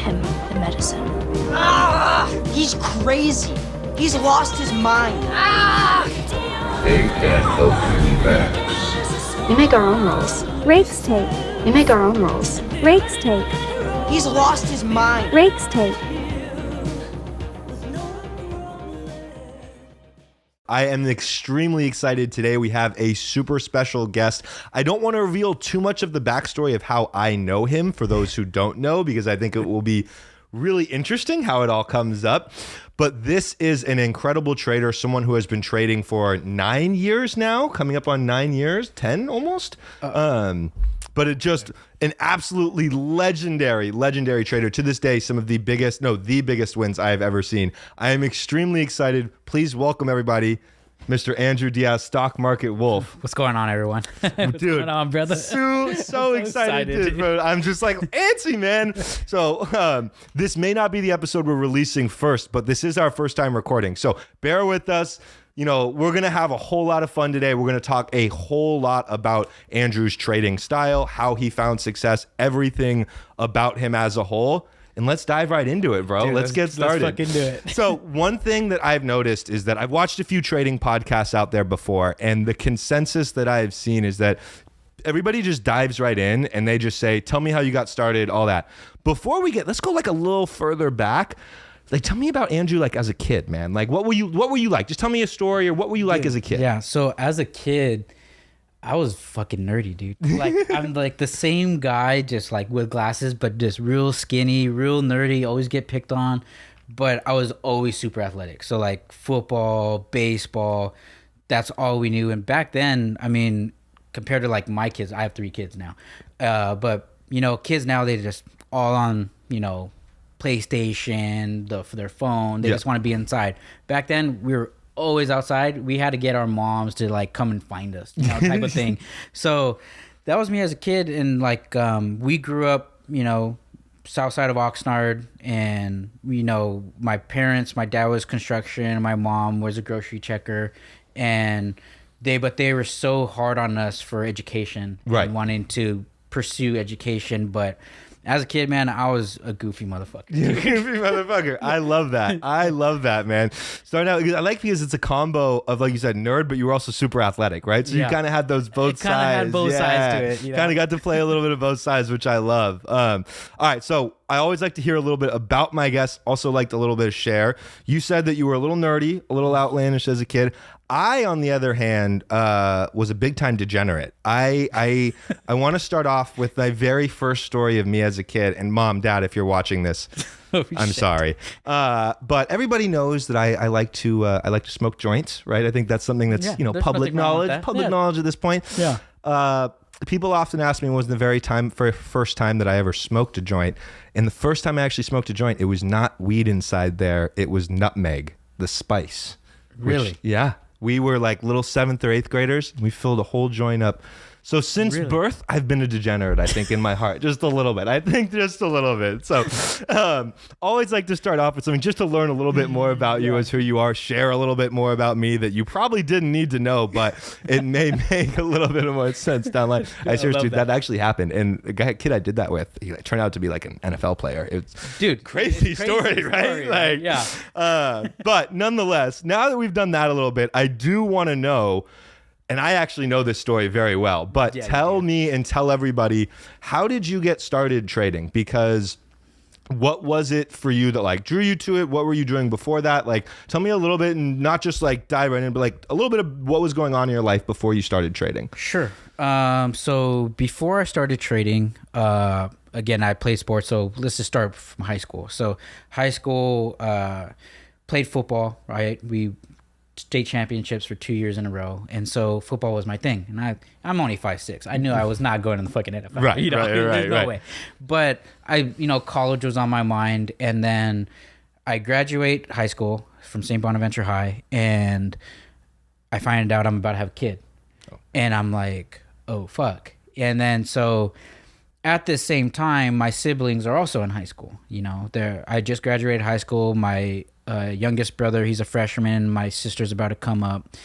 him the medicine. He's crazy. He's lost his mind. They can't help you, Max. We make our own rules. Rakes tape. We make our own rules. Rakes tape. He's lost his mind. Rakes tape. I am extremely excited today. We have a super special guest. I don't want to reveal too much of the backstory of how I know him for those who don't know, because I think it will be really interesting how it all comes up. But this is an incredible trader, someone who has been trading for 9 years now, coming up on 9 years, 10 almost. But it just an absolutely legendary trader. To this day, some of the biggest wins I have ever seen. I am extremely excited. Please welcome everybody, Mr. Andrew Diaz, StockMarketWolf. What's going on, everyone? What's Dude, going on, brother? So excited. Bro. I'm just like antsy, man. So this may not be the episode we're releasing first, but this is our first time recording. So bear with us. You know, we're going to have a whole lot of fun today. We're going to talk a whole lot about Andrew's trading style, how he found success, everything about him as a whole. And let's dive right into it, bro. Dude, let's get started. Let's fucking do it. So one thing that I've noticed is that I've watched a few trading podcasts out there before, and the consensus that I've seen is that everybody just dives right in and they just say, tell me how you got started, all that. Before we let's go like a little further back. Like, tell me about Andrew, like as a kid, man. Like, what were you like? Just tell me a story, or what were you like as a kid? Yeah. So as a kid, I was fucking nerdy, dude. Like, I'm like the same guy, just like with glasses, but just real skinny, real nerdy, always get picked on. But I was always super athletic. So like football, baseball, that's all we knew. And back then, I mean, compared to like my kids, I have 3 kids now. But you know, kids now, they just all on, you know, PlayStation, for their phone. They just want to be inside. Back then, we were always outside. We had to get our moms to like come and find us, you know, type of thing. So that was me as a kid. And like, we grew up, you know, south side of Oxnard, and you know, my dad was construction, my mom was a grocery checker, and they were so hard on us for education, right, and wanting to pursue education. But as a kid, man, I was a goofy motherfucker. Goofy motherfucker. I love that. I love that, man. Starting out, I like because it's a combo of, like you said, nerd, but you were also super athletic, right? So you kind of had those both sides. Kind of had both sides to it. You know? Kind of got to play a little bit of both sides, which I love. All right, so I always like to hear a little bit about my guests. Also like to a little bit of share. You said that you were a little nerdy, a little outlandish as a kid. I, on the other hand, was a big time degenerate. I want to start off with my very first story of me as a kid. And Mom, Dad, if you're watching this, I'm sorry. But everybody knows that I like to smoke joints, right? I think that's something that's public knowledge at this point. Yeah. People often ask me when was the first time that I ever smoked a joint. And the first time I actually smoked a joint, it was not weed inside there. It was nutmeg, the spice. Really? Yeah. We were like little 7th or 8th graders. We filled a whole joint up. So since birth, I've been a degenerate, I think, in my heart. Just a little bit. I think just a little bit. So always like to start off with something just to learn a little bit more about you as who you are, share a little bit more about me that you probably didn't need to know, but it may make a little bit of more sense down the line. I seriously, that actually happened. And the kid I did that with, he turned out to be like an NFL player. It's crazy story, right? Like, but nonetheless, now that we've done that a little bit, I do want to know, and I actually know this story very well, but tell me and tell everybody, how did you get started trading? Because what was it for you that like drew you to it? What were you doing before that? Like, tell me a little bit, and not just like dive right in, but like a little bit of what was going on in your life before you started trading. Sure. So before I started trading, again, I played sports. So let's just start from high school. So high school, played football, right? We state championships for 2 years in a row, and so football was my thing. And I'm only 5'6". I knew I was not going to the fucking NFL. Right, there's no way. But college was on my mind, and then I graduate high school from St. Bonaventure High, and I find out I'm about to have a kid, and I'm like, oh fuck. And then so at the same time, my siblings are also in high school. You know, I just graduated high school. My youngest brother, he's a freshman. My sister's about to come up,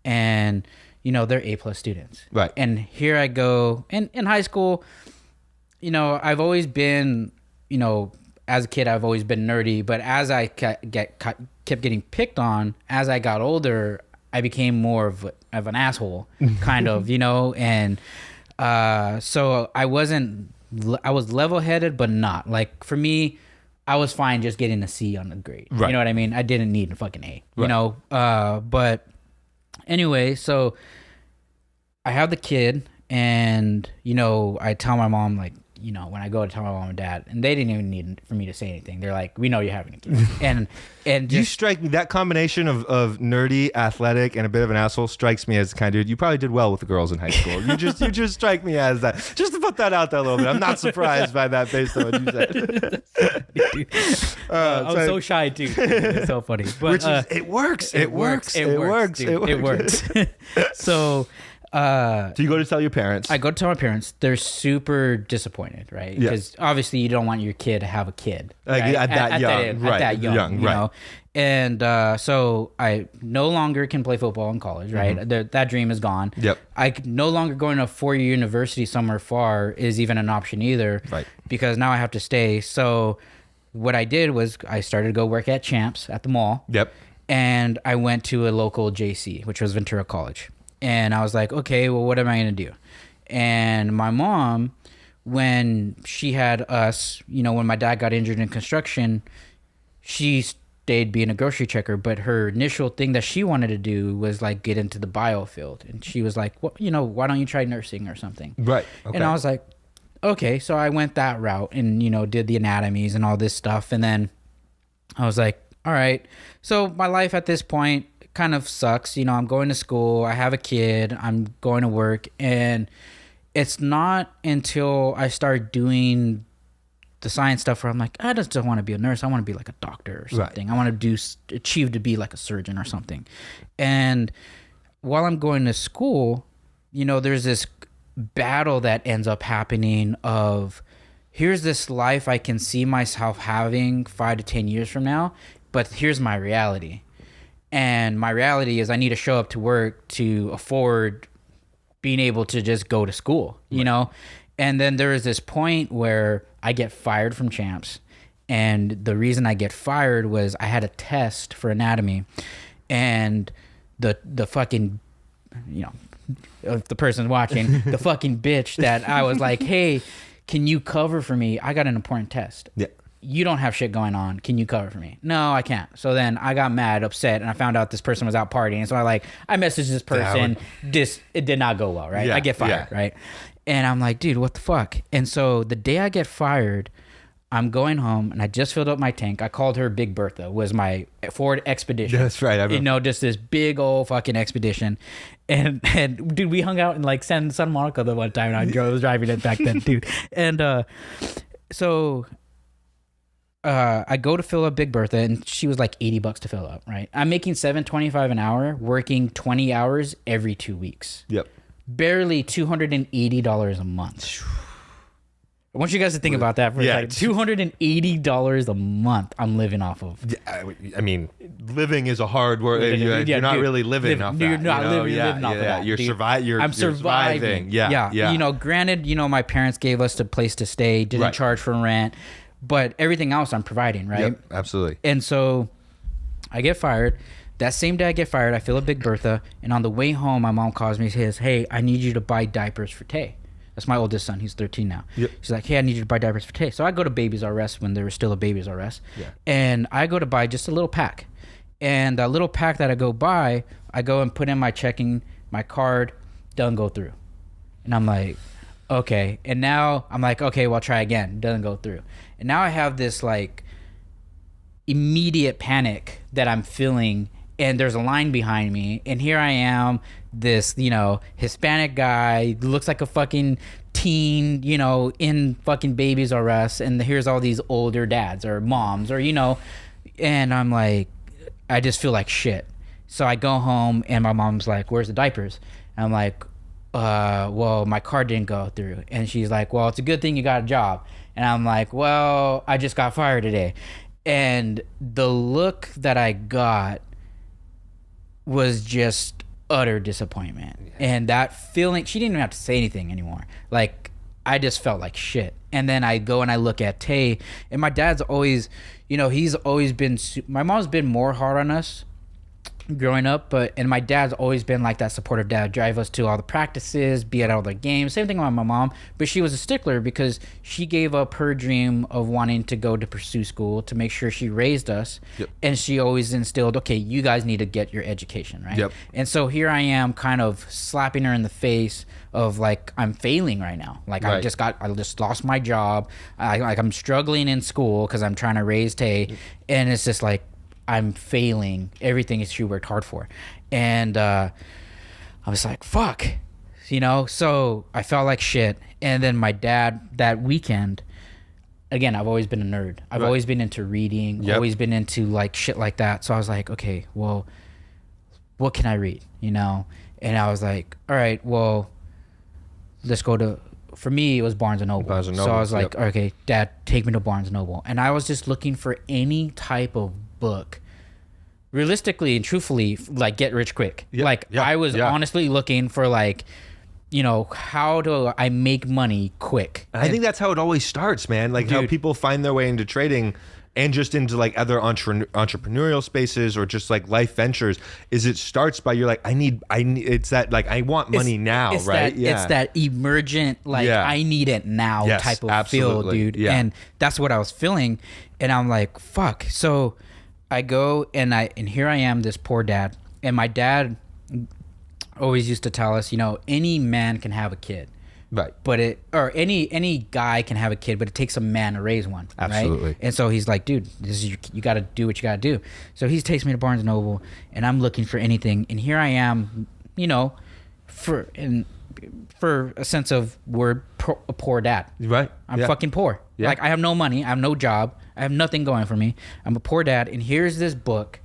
and they're A+ students. Right. And here I go, and in high school, I've always been, as a kid, I've always been nerdy, but as I kept getting picked on, as I got older, I became more of an asshole, kind of, and so I was level-headed, but not. Like, for me, I was fine just getting a C on the grade. Right. You know what I mean? I didn't need a fucking A, Right. But anyway, so I have the kid, and, I tell my mom, like, when I go to tell my mom and dad, and they didn't even need for me to say anything. They're like, we know you're having a kid. And You just, strike me, that combination of nerdy, athletic, and a bit of an asshole strikes me as the kind of dude, you probably did well with the girls in high school. You just strike me as that. Just to put that out there a little bit. I'm not surprised by that based on what you said. I'm so shy too. It's so funny. But it works. It works. So So you go to tell your parents. I go to tell my parents. They're super disappointed, right? Yeah. Because obviously you don't want your kid to have a kid, Like, right? at that young, at right, that young, you right. know. And so I no longer can play football in college, right? That dream is gone. Yep. No longer going to a 4-year university somewhere far is even an option either, Right. because now I have to stay. So what I did was I started to go work at Champs at the mall. Yep. And I went to a local JC, which was Ventura College. And I was like, okay, well, what am I going to do? And my mom, when she had us, when my dad got injured in construction, she stayed being a grocery checker. But her initial thing that she wanted to do was like get into the bio field. And she was like, well, why don't you try nursing or something? Right. Okay. And I was like, okay. So I went that route and, did the anatomies and all this stuff. And then I was like, all right. So my life at this point kind of sucks. I'm going to school. I have a kid. I'm going to work. And it's not until I start doing the science stuff where I'm like, I just don't want to be a nurse. I want to be like a doctor or something. Right. I want to achieve to be like a surgeon or something. And while I'm going to school, there's this battle that ends up happening of, here's this life I can see myself having 5 to 10 years from now, but here's my reality. And my reality is I need to show up to work to afford being able to just go to school, And then there is this point where I get fired from Champs. And the reason I get fired was I had a test for anatomy. And the fucking, if the person's watching, the fucking bitch that I was like, hey, can you cover for me? I got an important test. Yeah. You don't have shit going on. Can you cover for me? No, I can't. So then I got mad, upset, and I found out this person was out partying. So I messaged this person. It did not go well, right? Yeah, I get fired, right? And I'm like, dude, what the fuck? And so the day I get fired, I'm going home, and I just filled up my tank. I called her Big Bertha, was my Ford Expedition. That's right. Just this big old fucking Expedition. And dude, we hung out in like San Monica the one time, and I was driving it back then, dude. And so I go to fill up Big Bertha, and she was like $80 to fill up, right? I'm making $7.25 an hour, working 20 hours every 2 weeks. Yep. Barely $280 a month. I want you guys to think about that for a second. $280 a month I'm living off of. I mean, living is a hard word. You're not really living off that. You're not living off of that. You're surviving. I'm surviving. Yeah. Granted, my parents gave us a place to stay, didn't charge for rent, but everything else I'm providing, right? Yep, absolutely. And so I get fired. That same day I get fired, I fill up Big Bertha, and on the way home, my mom calls me and says, hey, I need you to buy diapers for Tay. That's my oldest son. He's 13 now. Yep. She's like, hey, I need you to buy diapers for Tay. So I go to Babies R Us when there was still a Babies R Us. Yeah. And I go to buy just a little pack. And that little pack that I go buy, I go and put in my checking, my card, doesn't go through. And I'm like, okay. And now I'm like, okay, well, I'll try again. Doesn't go through. And now I have this like immediate panic that I'm feeling, and there's a line behind me, and here I am, this, Hispanic guy, looks like a fucking teen, in fucking Babies R Us, and here's all these older dads or moms or, and I'm like, I just feel like shit. So I go home, and my mom's like, where's the diapers? And I'm like, well, my card didn't go through. And she's like, well, it's a good thing you got a job. And I'm like, well, I just got fired today. And the look that I got was just utter disappointment. Yeah. And that feeling, she didn't even have to say anything anymore. Like, I just felt like shit. And then I go and I look at Tay, and my dad's always, he's always been, my mom's been more hard on us growing up, and my dad's always been like that supportive dad, drive us to all the practices, be at all the games. Same thing with my mom, but she was a stickler because she gave up her dream of wanting to go to pursue school to make sure she raised us. Yep. And she always instilled, okay, you guys need to get your education, right? Yep. And so here I am kind of slapping her in the face of like, I'm failing right now. Like right. I just lost my job. I'm struggling in school because I'm trying to raise Tay, and it's just like, I'm failing everything that she worked hard for. And I was like, fuck, so I felt like shit. And then my dad that weekend, again, I've always been a nerd. I've always been into reading, always been into like shit like that. So I was like, okay, well, what can I read? And I was like, all right, well, let's go to, for me, it was Barnes & Noble. So I was like, okay, Dad, take me to Barnes & Noble. And I was just looking for any type of book, realistically and truthfully, like Get Rich Quick. I was honestly looking for like, how do I make money quick? I think that's how it always starts, man. Like, dude, how people find their way into trading and just into like other entrepreneurial spaces or just like life ventures is it starts by you're like, I need it's that like, I want money now, right? It's that emergent, like I need it now type of feel, dude. Yeah. And that's what I was feeling. And I'm like, fuck. So I go and here I am, this poor dad. And my dad always used to tell us, any man can have a kid. Right. But any guy can have a kid, but it takes a man to raise one. Absolutely. Right? And so he's like, dude, this is you got to do what you got to do. So he takes me to Barnes & Noble, and I'm looking for anything. And here I am, for a sense of word, a poor dad. Right. I'm fucking poor. Yeah. Like, I have no money. I have no job. I have nothing going for me. I'm a poor dad. And here's this book,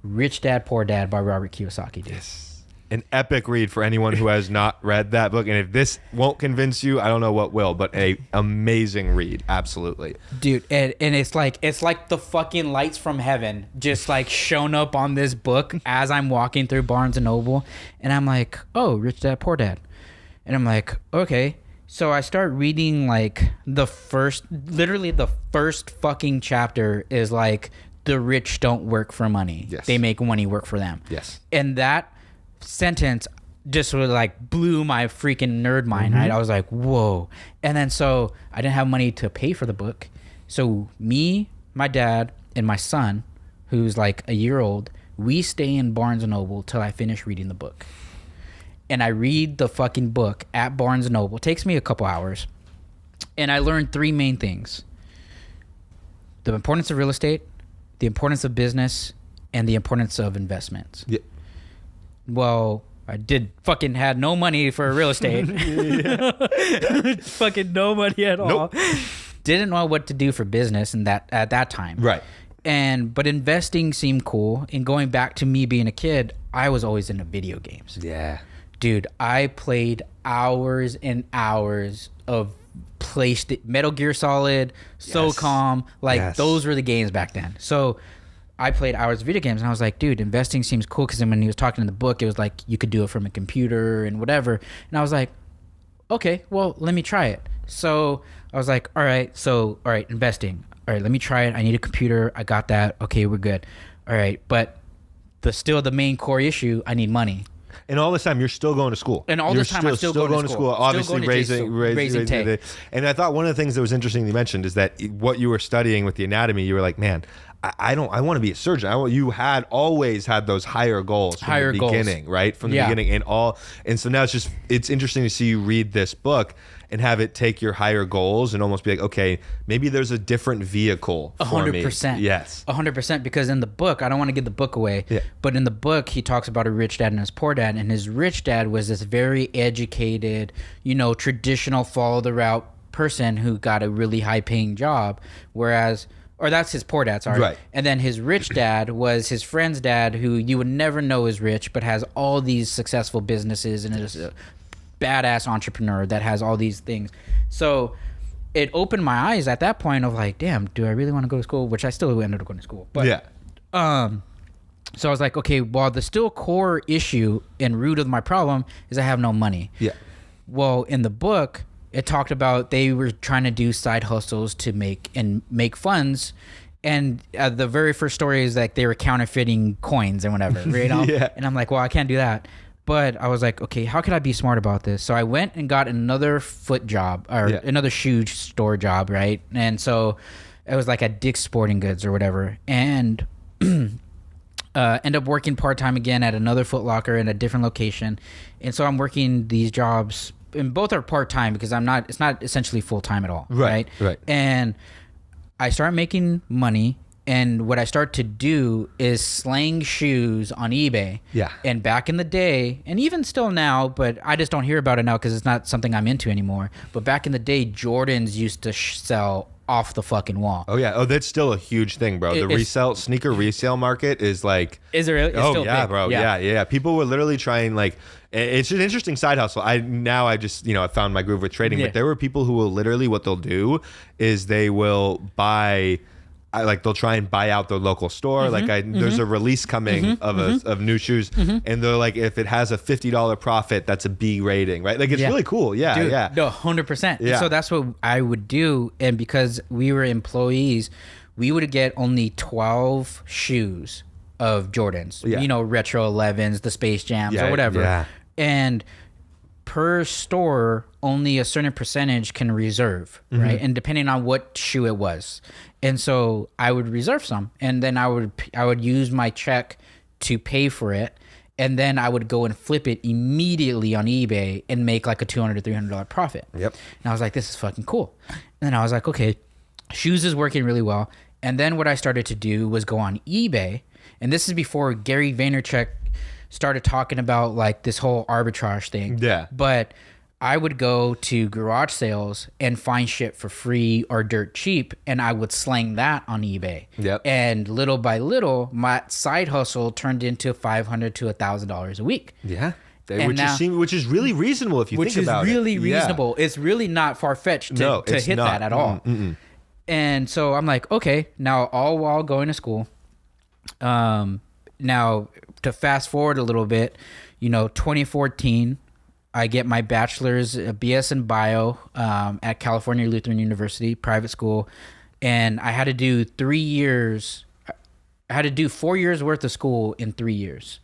Rich Dad, Poor Dad by Robert Kiyosaki. Dude. Yes. An epic read for anyone who has not read that book. And if this won't convince you, I don't know what will, but a amazing read. Absolutely. Dude, and it's like the fucking lights from heaven just like shown up on this book as I'm walking through Barnes & Noble. And I'm like, oh, Rich Dad, Poor Dad. And I'm like, okay. So I start reading like literally the first fucking chapter is like, the rich don't work for money. Yes. They make money work for them. Yes. And that sentence just sort of like blew my freaking nerd mind, right? I was like, whoa. And then so I didn't have money to pay for the book. So me, my dad, and my son, who's like a year old, we stay in Barnes & Noble till I finish reading the book. And I read the fucking book at Barnes & Noble. It takes me a couple hours. And I learned three main things: the importance of real estate, the importance of business, and the importance of investments. Yeah. Well, I had no money for real estate. Fucking no money at all. Nope. Didn't know what to do for business at that time. Right. But investing seemed cool. And going back to me being a kid, I was always into video games. Yeah. Dude, I played hours and hours of Metal Gear Solid, SOCOM, those were the games back then. So I played hours of video games, and I was like, dude, investing seems cool, because then when he was talking in the book, it was like you could do it from a computer and whatever. And I was like, okay, well, let me try it. So I was like, all right, investing. All right, let me try it. I need a computer. I got that. Okay, we're good. All right, but the main core issue, I need money. And all this time, you're still going to school. And all this time, I'm still going to school. Obviously, raising Tay. And I thought one of the things that was interesting you mentioned is that what you were studying with the anatomy, you were like, man, I want to be a surgeon. You had always had those higher goals from the beginning, right? From the beginning and so now it's interesting to see you read this book and have it take your higher goals and almost be like, okay, maybe there's a different vehicle for me. 100%. Yes. 100%, because in the book, I don't want to give the book away, but in the book, he talks about a rich dad and his poor dad, and his rich dad was this very educated, traditional follow the route person who got a really high paying job, or that's his poor dad, sorry. Right. And then his rich dad was his friend's dad, who you would never know is rich, but has all these successful businesses and is a badass entrepreneur that has all these things. So it opened my eyes at that point of like, damn, do I really want to go to school? Which I still ended up going to school. But so I was like, okay, well, the still core issue and root of my problem is I have no money. Yeah. Well, in the book, it talked about they were trying to do side hustles to make funds. And the very first story is like they were counterfeiting coins and whatever, you know? Yeah. And I'm like, well, I can't do that. But I was like, okay, how could I be smart about this? So I went and got another foot job or another shoe store job, right? And so it was like at Dick's Sporting Goods or whatever. And end up working part-time again at another Foot Locker in a different location. And so I'm working these jobs, and both are part-time because it's not essentially full-time at all, right? And I start making money. And what I start to do is slang shoes on eBay. Yeah. And back in the day, and even still now, but I just don't hear about it now because it's not something I'm into anymore. But back in the day, Jordans used to sell off the fucking wall. Oh yeah. Oh, that's still a huge thing, bro. The sneaker resale market is like. Is there? It's still yeah, big. bro. Yeah. People were literally trying like. It's an interesting side hustle. I just I found my groove with trading, but there were people who will literally what they'll do is they will buy. They'll try and buy out their local store. There's a release coming of new shoes, and they're like, if it has a $50 profit, that's a B rating, right? Like it's really cool. Yeah, dude, yeah. No, 100%. Yeah. So that's what I would do, and because we were employees, we would get only 12 shoes of Jordans. Yeah. Retro 11s, the Space Jams, or whatever. Yeah. And per store, only a certain percentage can reserve, right? And depending on what shoe it was. And so I would reserve some, and then I would use my check to pay for it, and then I would go and flip it immediately on eBay and make like a $200 to $300 profit. Yep. And I was like, this is fucking cool. And then I was like, okay, shoes is working really well. And then what I started to do was go on eBay, and this is before Gary Vaynerchuk started talking about like this whole arbitrage thing. Yeah. But I would go to garage sales and find shit for free or dirt cheap, and I would slang that on eBay. Yep. And little by little, my side hustle turned into $500 to $1,000 a week. Yeah. And Which is really reasonable if you think about it. Which is really reasonable. It's really not far-fetched to hit that at all. And so I'm like, okay, now all while going to school. Now, to fast forward a little bit, 2014, I get my bachelor's, BS in bio at California Lutheran University, private school. And I had to do 3 years. I had to do 4 years worth of school in 3 years.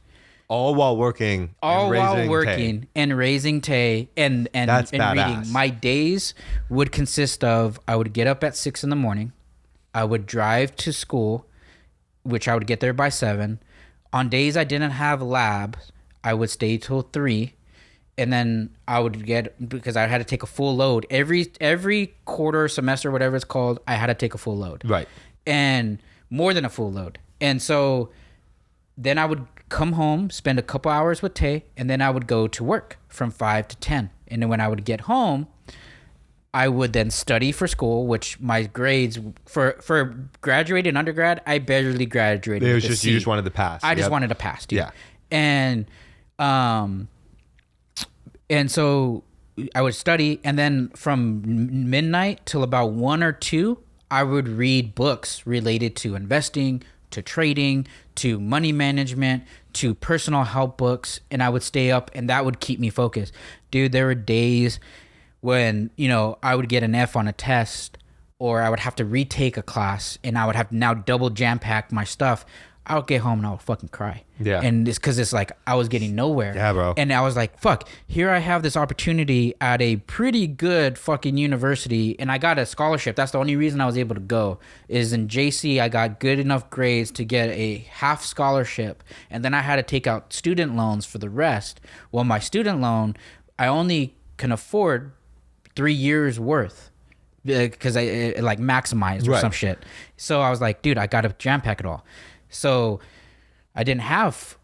All while working. And raising Tay and That's and badass. reading. My days would consist of, I would get up at 6 a.m. I would drive to school, which I would get there by 7. On days I didn't have lab, I would stay till 3. And then I would because I had to take a full load. Every quarter, semester, whatever it's called, I had to take a full load. Right. And more than a full load. And so then I would come home, spend a couple hours with Tay, and then I would go to work from 5 to 10. And then when I would get home, I would then study for school, which my grades for graduated undergrad, I barely graduated. It was just you just wanted to pass. I just wanted to pass, dude. Yeah. And so I would study, and then from midnight till about 1 or 2, I would read books related to investing, to trading, to money management, to personal help books, and I would stay up, and that would keep me focused. Dude, there were days when, I would get an F on a test, or I would have to retake a class, and I would have to now double jam-pack my stuff. I would get home and I would fucking cry. Yeah. And it's because it's like I was getting nowhere. Yeah, bro. And I was like, fuck, here I have this opportunity at a pretty good fucking university, and I got a scholarship. That's the only reason I was able to go, is in JC I got good enough grades to get a half scholarship, and then I had to take out student loans for the rest. Well, my student loan, I only can afford 3 years worth because I like maximized or some shit. So I was like, dude, I got to jam pack it all. So I didn't have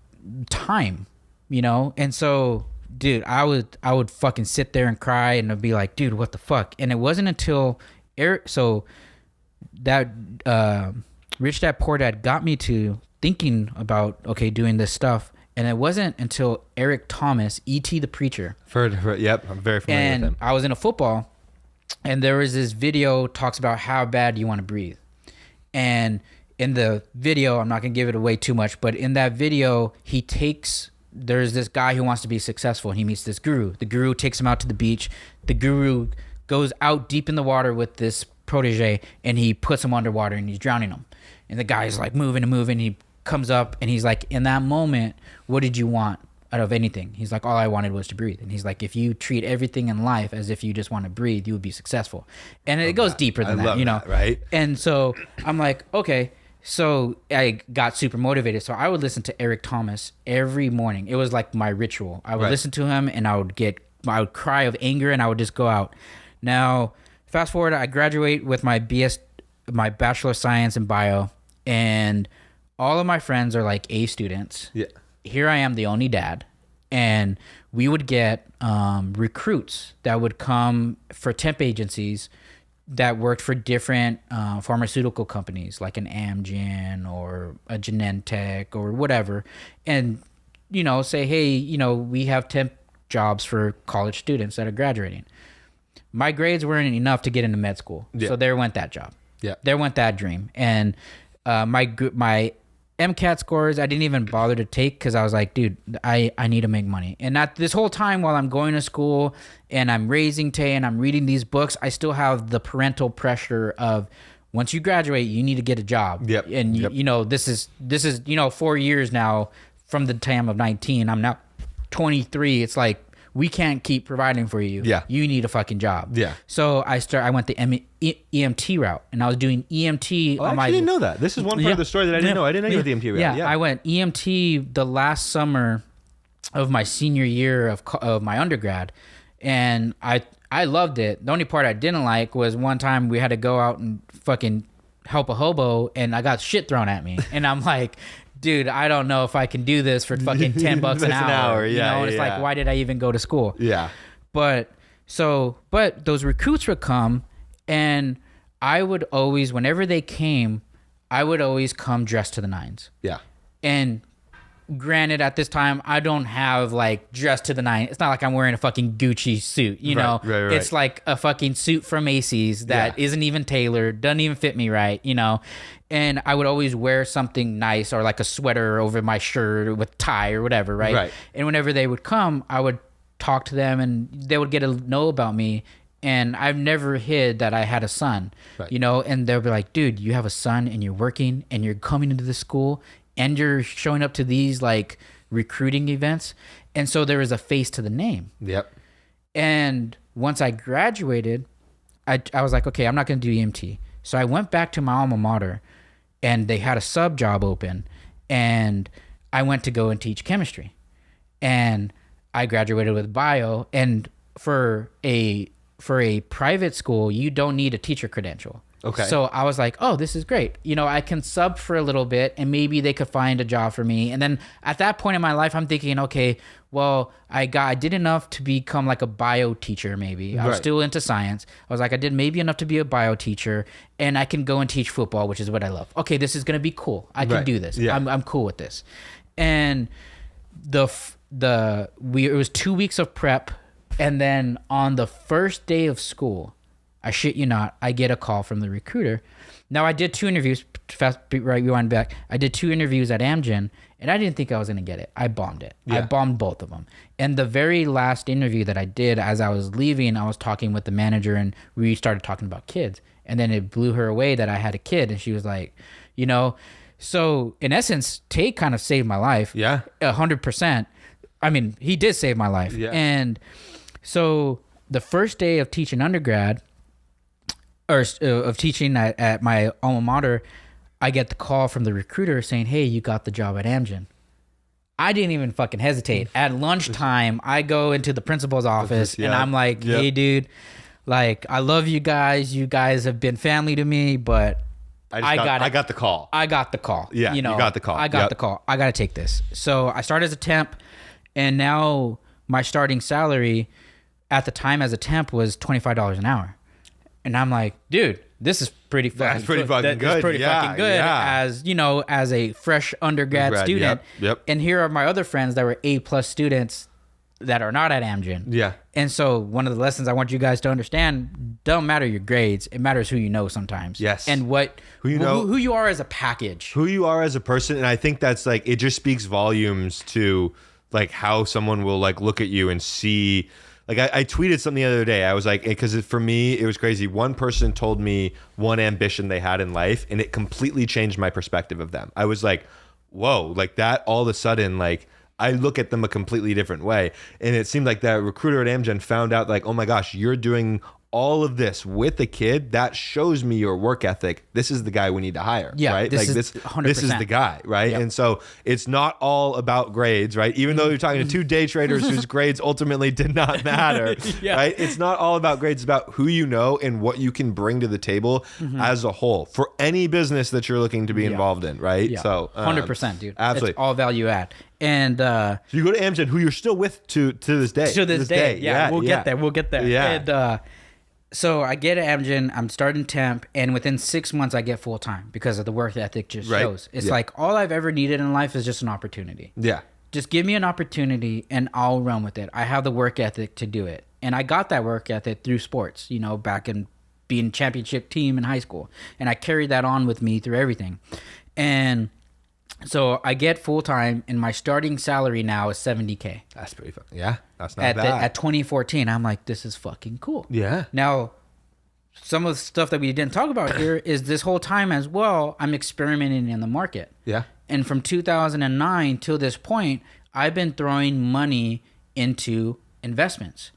time, and so, dude, I would fucking sit there and cry, and I'd be like, dude, what the fuck? And it wasn't until so that Rich Dad Poor Dad got me to thinking about, okay, doing this stuff. And it wasn't until Eric Thomas, E.T. the Preacher. Yep, I'm very familiar with him. I was in a football, and there was this video talks about how bad you want to breathe. And in the video, I'm not going to give it away too much, but in that video, there's this guy who wants to be successful, and he meets this guru. The guru takes him out to the beach. The guru goes out deep in the water with this protege, and he puts him underwater, and he's drowning him. And the guy's like moving and moving. He comes up, and he's like, in that moment, what did you want out of anything? He's like, all I wanted was to breathe. And he's like, if you treat everything in life as if you just want to breathe, you would be successful. And it goes deeper than that, you know? Right? And so I'm like, okay. So I got super motivated. So I would listen to Eric Thomas every morning. It was like my ritual. I would listen to him, and I would cry of anger, and I would just go out. Now, fast forward, I graduate with my Bachelor of Science in Bio, and all of my friends are like A students. Yeah. Here I am, the only dad, and we would get recruits that would come for temp agencies that worked for different pharmaceutical companies, like an Amgen or a Genentech or whatever, and say, hey, we have temp jobs for college students that are graduating. My grades weren't enough to get into med school, so there went that job. Yeah, there went that dream, and my MCAT scores I didn't even bother to take because I was like, dude, I need to make money. And not this whole time while I'm going to school and I'm raising Tay and I'm reading these books, I still have the parental pressure of once you graduate, you need to get a job. Yep. And this is 4 years now from the time of 19. I'm now 23. It's like, we can't keep providing for you. Yeah. You need a fucking job. Yeah. So I went the EMT route, and I was doing EMT. I actually didn't know that. This is one part of the story that I didn't know. I didn't know you went the EMT route. Yeah, I went EMT the last summer of my senior year of my undergrad, and I loved it. The only part I didn't like was one time we had to go out and fucking help a hobo, and I got shit thrown at me, and I'm like, dude, I don't know if I can do this for fucking $10 an hour. Yeah, it's like, why did I even go to school? Yeah. But those recruits would come, and I would always, whenever they came, I would always come dressed to the nines. Yeah. And granted, at this time, I don't have like dressed to the nines. It's not like I'm wearing a fucking Gucci suit, know? Right. It's like a fucking suit from Macy's that isn't even tailored, doesn't even fit me right, And I would always wear something nice or like a sweater over my shirt with tie or whatever, right? Right. And whenever they would come, I would talk to them, and they would get to know about me. And I've never hid that I had a son, and they'll be like, dude, you have a son and you're working and you're coming into the school and you're showing up to these like recruiting events. And so there is a face to the name. Yep. And once I graduated, I was like, okay, I'm not going to do EMT. So I went back to my alma mater, and they had a sub job open, and I went to go and teach chemistry. And I graduated with bio, and for a private school, you don't need a teacher credential. Okay. So I was like, oh, this is great. I can sub for a little bit, and maybe they could find a job for me. And then at that point in my life, I'm thinking, okay, well, I did enough to become like a bio teacher. Maybe I was still into science. I was like, I did maybe enough to be a bio teacher, and I can go and teach football, which is what I love. Okay, this is gonna be cool. I can do this. Yeah. I'm cool with this. And it was 2 weeks of prep, and then on the first day of school, I shit you not, I get a call from the recruiter. Now, I did 2 interviews. Rewind back. I did 2 interviews at Amgen, and I didn't think I was going to get it. I bombed it. Yeah. I bombed both of them. And the very last interview that I did, as I was leaving, I was talking with the manager, and we started talking about kids. And then it blew her away that I had a kid, and she was like, so in essence, Tay kind of saved my life. Yeah. 100%. I mean, he did save my life. Yeah. And so the first day of teaching undergrad, or of teaching at my alma mater, I get the call from the recruiter saying, hey, you got the job at Amgen. I didn't even fucking hesitate. At lunchtime, I go into the principal's office, and I'm like, hey, dude, like, I love you guys. You guys have been family to me, but I got the call. I got the call. Yeah, you got the call. I got the call. I got to take this. So I started as a temp, and now my starting salary at the time as a temp was $25 an hour. And I'm like, dude, this is pretty fucking good. That's pretty fucking good as a fresh undergrad student. Yep. And here are my other friends that were A+ students that are not at Amgen. Yeah. And so one of the lessons I want you guys to understand, don't matter your grades. It matters who you know sometimes. Yes. And who you are as a package. Who you are as a person. And I think that's like, it just speaks volumes to like how someone will like look at you and see Like I tweeted something the other day. I was like, because for me, it was crazy. One person told me one ambition they had in life, and it completely changed my perspective of them. I was like, whoa, like that all of a sudden, like I look at them a completely different way. And it seemed like that recruiter at Amgen found out like, oh my gosh, you're doing all of this with the kid. That shows me your work ethic. This is the guy we need to hire. Yeah, right. this Like is this 100%. is the guy. Right. Yep. And so it's not all about grades, right? Even though you're talking to two day traders whose grades ultimately did not matter. Yeah. Right. It's not all about grades. It's about who you know and what you can bring to the table as a whole for any business that you're looking to be involved in. Right. Yeah. So 100%, dude. Absolutely. It's all value add. And So you go to Amgen, who you're still with to this day. to this day. Yeah, we'll get there. We'll get there. Yeah. And so I get Amgen, I'm starting temp, and within 6 months I get full time because of the work ethic just Right. shows. It's Yeah. like all I've ever needed in life is just an opportunity. Yeah. Just give me an opportunity and I'll run with it. I have the work ethic to do it. And I got that work ethic through sports, you know, back in being championship team in high school. And I carried that on with me through everything. And so I get full time, and my starting salary now is $70K. That's pretty fun. Yeah. That's not At bad. at 2014, I'm like, this is fucking cool. Yeah. Now, some of the stuff that we didn't talk about here is this whole time as well, I'm experimenting in the market. Yeah. And from 2009 till this point, I've been throwing money into investments.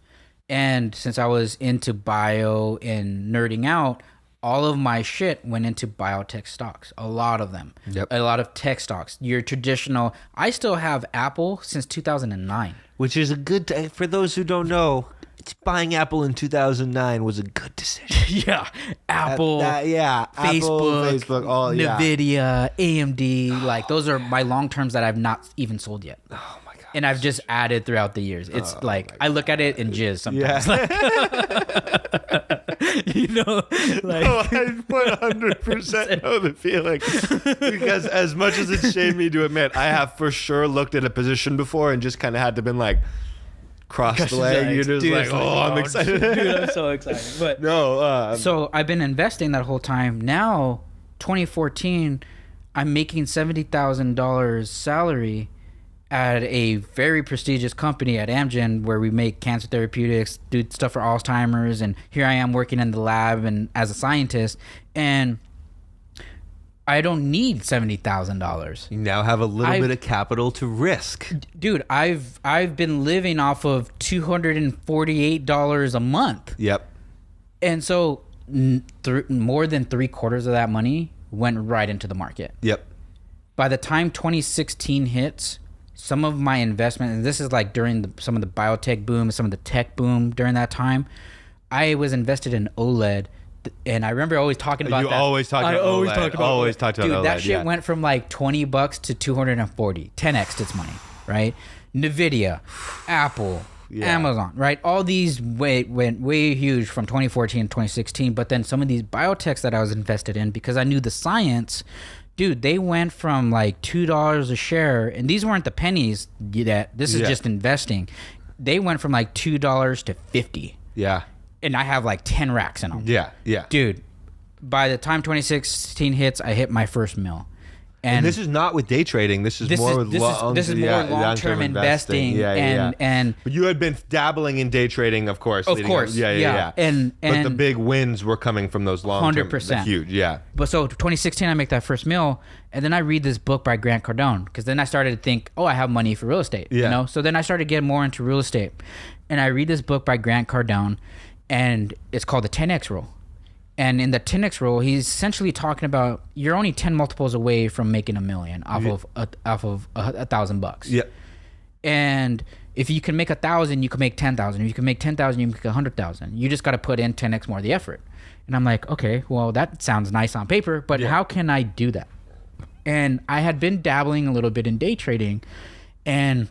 And since I was into bio and nerding out, all of my shit went into biotech stocks. A lot of them. Yep. A lot of tech stocks. Your traditional. I still have Apple since 2009. Which is a good for those who don't know. Buying Apple in 2009 was a good decision. Yeah. Apple. Yeah. Facebook, Apple, Facebook, all Nvidia, AMD, like those are my long terms that I've not even sold yet. Oh my god! And I've just added throughout the years. It's like I look at it and jizz sometimes. You know, like No, I 100% know the feeling because as much as it shamed me to admit, I have for sure looked at a position before and just kind of had to been like cross the leg. You're just dude, like, it's I'm excited. Dude, I'm so excited. But No. so I've been investing that whole time. Now, 2014, I'm making $70,000 salary at a very prestigious company at Amgen where we make cancer therapeutics, do stuff for Alzheimer's, and here I am working in the lab and as a scientist, and I don't need $70,000. You now have a little bit of capital to risk. Dude, I've been living off of $248 a month. Yep. And so more than 3/4 of that money went right into the market. Yep. By the time 2016 hits, some of my investment, and this is like during some of the biotech boom, some of the tech boom during that time, I was invested in OLED. And I remember always talking about that. Always talked about OLED. Dude, that OLED, shit went from like $20 to 240. 10x its money, right? Nvidia, Apple, Amazon, right? All these went way huge from 2014 to 2016. But then some of these biotechs that I was invested in, because I knew the science, dude, they went from like $2 a share, and these weren't the pennies that this is just investing. They went from like $2 to 50. Yeah. And I have like 10 racks in them. Yeah. Yeah. Dude, by the time 2016 hits, I hit my first mill. And this is not with day trading. This is more with long-term investing. And but you had been dabbling in day trading, of course. Of course. Yeah. And but the big wins were coming from those long-term. 100%. Huge. Yeah. But so 2016, I make that first mill, and then I read this book by Grant Cardone, because then I started to think, I have money for real estate. Yeah. You know. So then I started getting more into real estate, and I read this book by Grant Cardone, and it's called the 10x rule. And in the 10x rule, he's essentially talking about you're only 10 multiples away from making $1 million off of $1,000. Yep. And if you can make 1,000, you can make 10,000. If you can make 10,000, you can make 100,000. You just got to put in 10x more of the effort. And I'm like, okay, well, that sounds nice on paper, but how can I do that? And I had been dabbling a little bit in day trading, and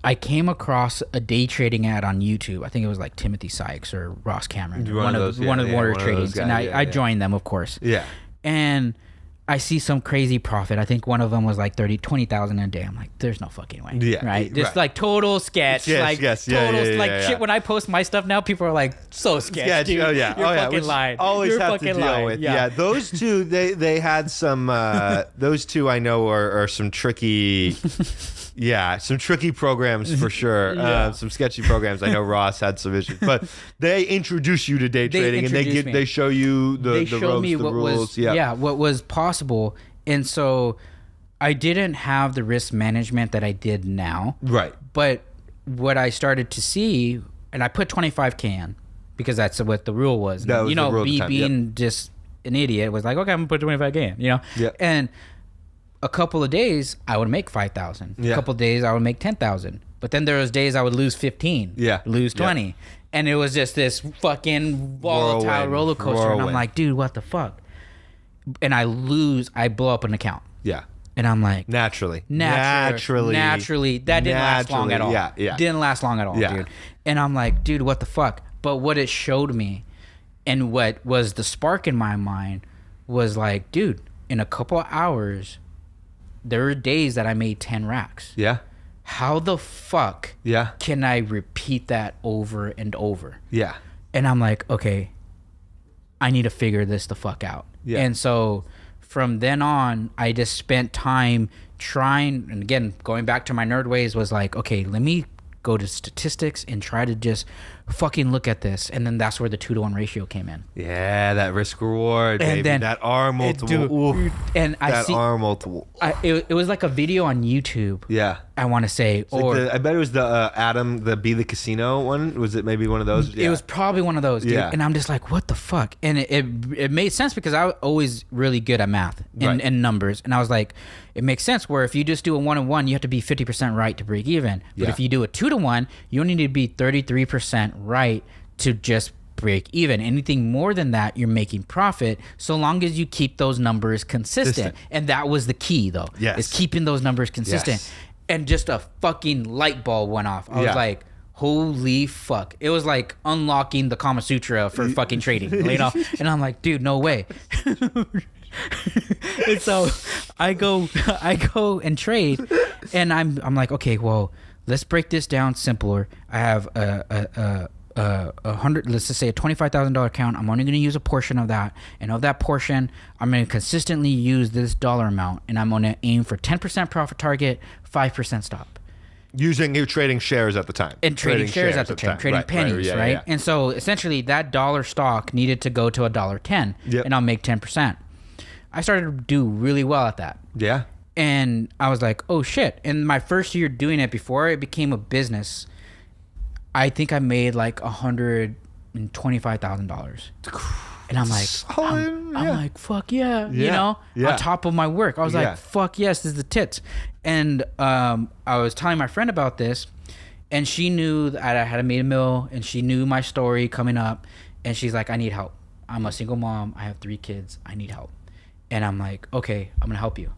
I came across a day trading ad on YouTube. I think it was like Timothy Sykes or Ross Cameron, one of the Warrior Tradings, and I joined them, of course. Yeah. And I see some crazy profit. I think one of them was like 20,000 a day. I'm like, there's no fucking way. Yeah. Right. Just like total sketch. Like total shit. When I post my stuff now, people are like, so sketch. Dude. Oh yeah. You're fucking lying. Always You're have to fucking deal lying. with. Yeah. Those two, they had some. Those two I know are some tricky. Yeah, some tricky programs for sure. Yeah. Some sketchy programs. I know Ross had some issues, but they introduce you to day trading, and they show you the ropes, the rules. What was possible. And so I didn't have the risk management that I did now. Right. But what I started to see, and I put 25K in because that's what the rule was. That was the rule at the time. Being just an idiot was like, okay, I'm gonna put 25K in, Yeah. And a couple of days I would make 5,000. Yeah. A couple of days I would make 10,000. But then there was days I would lose 15. Yeah. Lose 20. Yeah. And it was just this fucking volatile roller coaster. And I'm like, dude, what the fuck? And I blow up an account. Yeah. And I'm like, naturally. That didn't last long at all. Yeah. Didn't last long at all, dude. And I'm like, dude, what the fuck? But what it showed me, and what was the spark in my mind, was like, dude, in a couple of hours, there were days that I made 10 racks. Yeah. How the fuck can I repeat that over and over? Yeah. And I'm like, okay, I need to figure this the fuck out. Yeah. And so from then on, I just spent time trying, and again, going back to my nerd ways, was like, okay, let me go to statistics and try to just fucking look at this. And then that's where the 2-to-1 ratio came in. Yeah, that risk reward, and baby. Then that R multiple. And R multiple. It was like a video on YouTube. Yeah. I want to say. I bet it was the Adam, the Be the Casino one. Was it maybe one of those? Yeah. It was probably one of those, dude. Yeah. And I'm just like, what the fuck? And it made sense because I was always really good at math and numbers. And I was like, it makes sense where if you just do a 1-on-1, you have to be 50% right to break even. But if you do a 2-to-1, you only need to be 33% right to just break even. Anything more than that, you're making profit, so long as you keep those numbers consistent. And that was the key, though. Yes. Is keeping those numbers consistent. Yes. And just a fucking light bulb went off. I was like, holy fuck. It was like unlocking the Kama Sutra for fucking trading, you know? And I'm like, dude, no way. And so I go and trade, and I'm like, okay, well, let's break this down simpler. I have a $100, let's just say a $25,000 account. I'm only going to use a portion of that, and of that portion, I'm going to consistently use this dollar amount, and I'm going to aim for 10% profit target, 5% stop. You're trading shares at the time. And trading shares at the time. Trading pennies, right? Yeah. And so essentially that dollar stock needed to go to $1.10, and I'll make 10%. I started to do really well at that. Yeah. And I was like, oh shit. In my first year doing it, before it became a business, I think I made like $125,000. And I'm like, I'm like, fuck yeah, you know, on top of my work. I was like, fuck yes, this is the tits. And I was telling my friend about this, and she knew that I had made a mill, and she knew my story coming up, and she's like, I need help. I'm a single mom. I have 3 kids. I need help. And I'm like, okay, I'm gonna help you.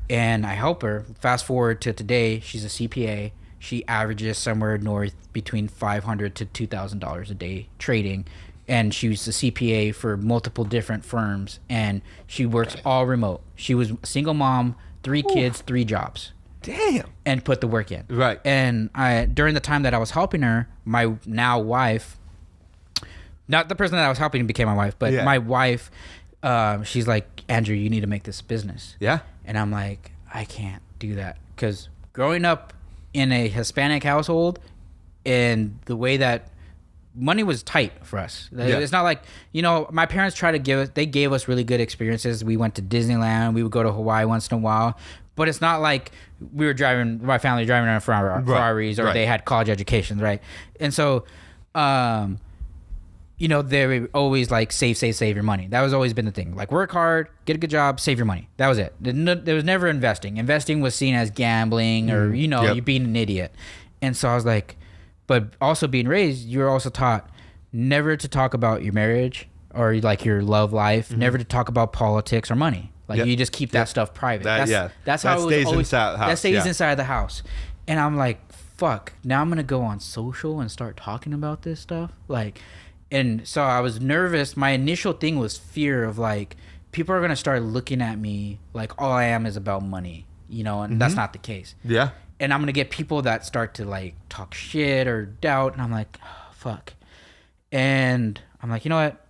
And I help her. Fast forward to today, she's a CPA. She averages somewhere north between $500 to $2,000 a day trading. And she was a CPA for multiple different firms, and she works all remote. She was a single mom, 3 kids, 3 jobs. Damn. And put the work in. Right. And during the time that I was helping her, my now wife, not the person that I was helping became my wife, but my wife, she's like, Andrew, you need to make this business. Yeah. And I'm like, I can't do that. Because growing up in a Hispanic household, and the way that money was tight for us. It's not like, you know, my parents gave us really good experiences. We went to Disneyland. We would go to Hawaii once in a while. But it's not like my family driving around Ferraris, or they had college educations, right? And so, you know, they were always like, save your money. That was always been the thing. Like, work hard, get a good job, save your money. That was it. There was never investing. Investing was seen as gambling, or, you know, you being an idiot. And so I was like, but also being raised, you were also taught never to talk about your marriage or like your love life, never to talk about politics or money. Like, you just keep that stuff private. That's how it was always. That stays inside the house. And I'm like, fuck, now I'm going to go on social and start talking about this stuff. Like, and so I was nervous. My initial thing was fear of like, people are going to start looking at me like all I am is about money, you know, and that's not the case. Yeah. And I'm going to get people that start to like talk shit or doubt. And I'm like, oh, fuck. And I'm like, you know what?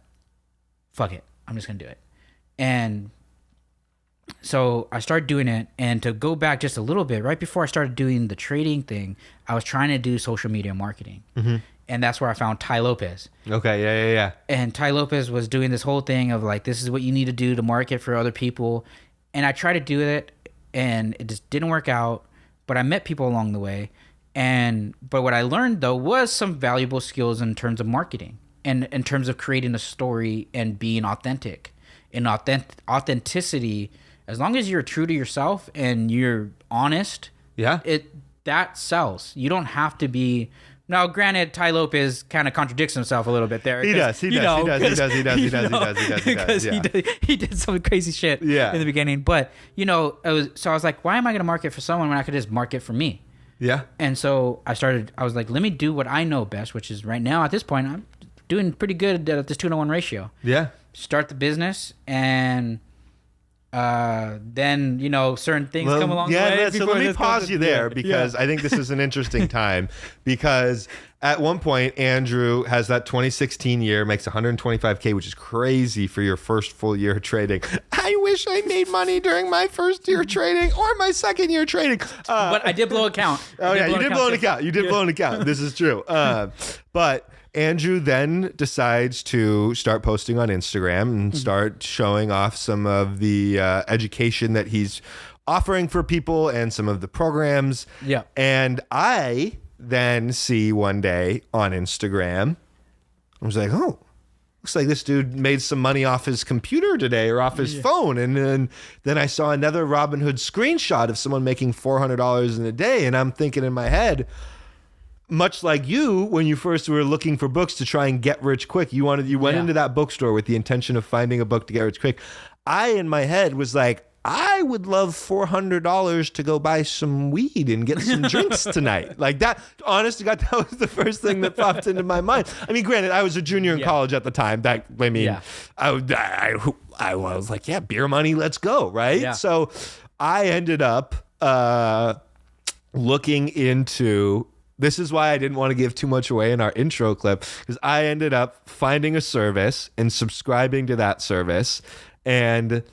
Fuck it. I'm just going to do it. And So I started doing it, and to go back just a little bit, right before I started doing the trading thing, I was trying to do social media marketing, and that's where I found Ty Lopez. Okay, yeah. And Ty Lopez was doing this whole thing of like, this is what you need to do to market for other people, and I tried to do it, and it just didn't work out. But I met people along the way, but what I learned though was some valuable skills in terms of marketing and in terms of creating a story and being authentic. And authenticity, as long as you're true to yourself and you're honest, that sells. You don't have to be. Now, granted, Ty Lopez kind of contradicts himself a little bit there. He does. He did some crazy shit in the beginning. But, I was like, why am I going to market for someone when I could just market for me? Yeah. And so I was like, let me do what I know best, which is right now at this point, I'm doing pretty good at this 2-to-1 ratio. Yeah. Start the business, and then certain things come along the way. So let me pause you there because I think this is an interesting time, because at one point Andrew has that 2016 year, makes 125K, which is crazy for your first full year of trading. I wish I made money during my first year trading or my second year trading. But I did blow a count. You did blow an account. You did blow an account. This is true. But Andrew then decides to start posting on Instagram and start showing off some of the education that he's offering for people and some of the programs. Yeah. And I then see one day on Instagram, I was like, oh, looks like this dude made some money off his computer today or off his phone. And then I saw another Robinhood screenshot of someone making $400 in a day. And I'm thinking in my head, much like you, when you first were looking for books to try and get rich quick, you went into that bookstore with the intention of finding a book to get rich quick. I, in my head, was like, I would love $400 to go buy some weed and get some drinks tonight. Like that, honest to God, that was the first thing that popped into my mind. I mean, granted, I was a junior in college at the time. I was like, yeah, beer money, let's go, right? Yeah. So I ended up looking into. This is why I didn't want to give too much away in our intro clip, because I ended up finding a service and subscribing to that service. And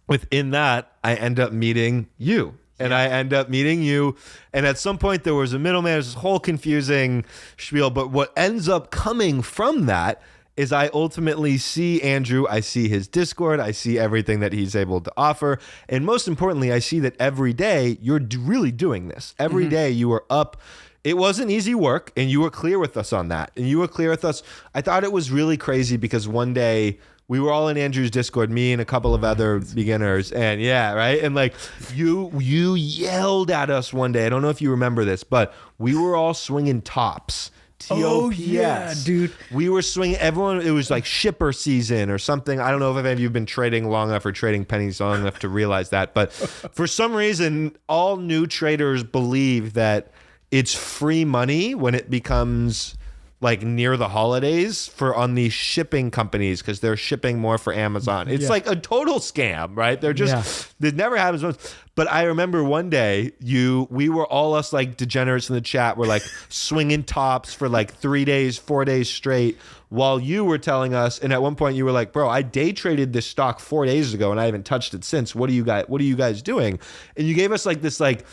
within that, I end up meeting you. And And at some point, there was a middleman. There's this whole confusing spiel. But what ends up coming from that is I ultimately see Andrew. I see his Discord. I see everything that he's able to offer. And most importantly, I see that every day you're really doing this. Every day you are up. It wasn't easy work, and you were clear with us on that. And you were clear with us. I thought it was really crazy because one day we were all in Andrew's Discord, me and a couple of other beginners, and and like you yelled at us one day. I don't know if you remember this, but we were all swinging tops. TOPS. Oh yeah, dude. We were swinging. Everyone. It was like shipper season or something. I don't know if any of you have been trading long enough or trading pennies long enough to realize that, but for some reason, all new traders believe that it's free money when it becomes like near the holidays on these shipping companies, because they're shipping more for Amazon. It's like a total scam, right? They're just, it never happens once. But I remember one day we were all us like degenerates in the chat were like swinging tops for like 3 days, 4 days straight, while you were telling us, and at one point you were like, bro, I day traded this stock 4 days ago and I haven't touched it since. What are you guys doing? And you gave us like this, like,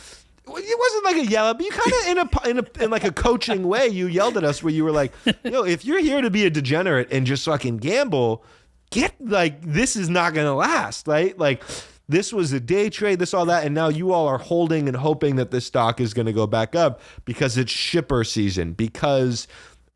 it wasn't like a yell, but you kind of in like a coaching way, you yelled at us where you were like, if you're here to be a degenerate and just fucking gamble, this is not going to last, right? Like, this was a day trade, this, all that, and now you all are holding and hoping that this stock is going to go back up because it's shipper season, because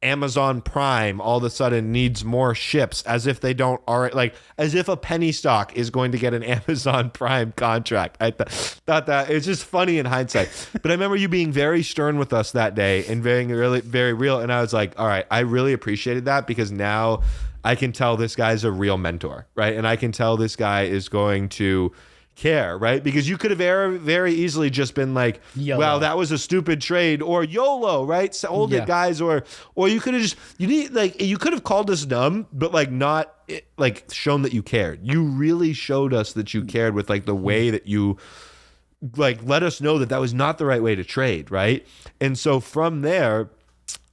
Amazon Prime all of a sudden needs more ships, as if they don't already, like, as if a penny stock is going to get an Amazon Prime contract. I thought that it's just funny in hindsight. But I remember you being very stern with us that day and very, very real. And I was like, all right, I really appreciated that, because now I can tell this guy's a real mentor, right? And I can tell this guy is going to care, right? Because you could have very easily just been like, YOLO. Wow, that was a stupid trade, or YOLO, right? So hold it, guys, or you could have just, you could have called us dumb, but like not like shown that you cared. You really showed us that you cared with like the way that you like let us know that was not the right way to trade, right? And so from there,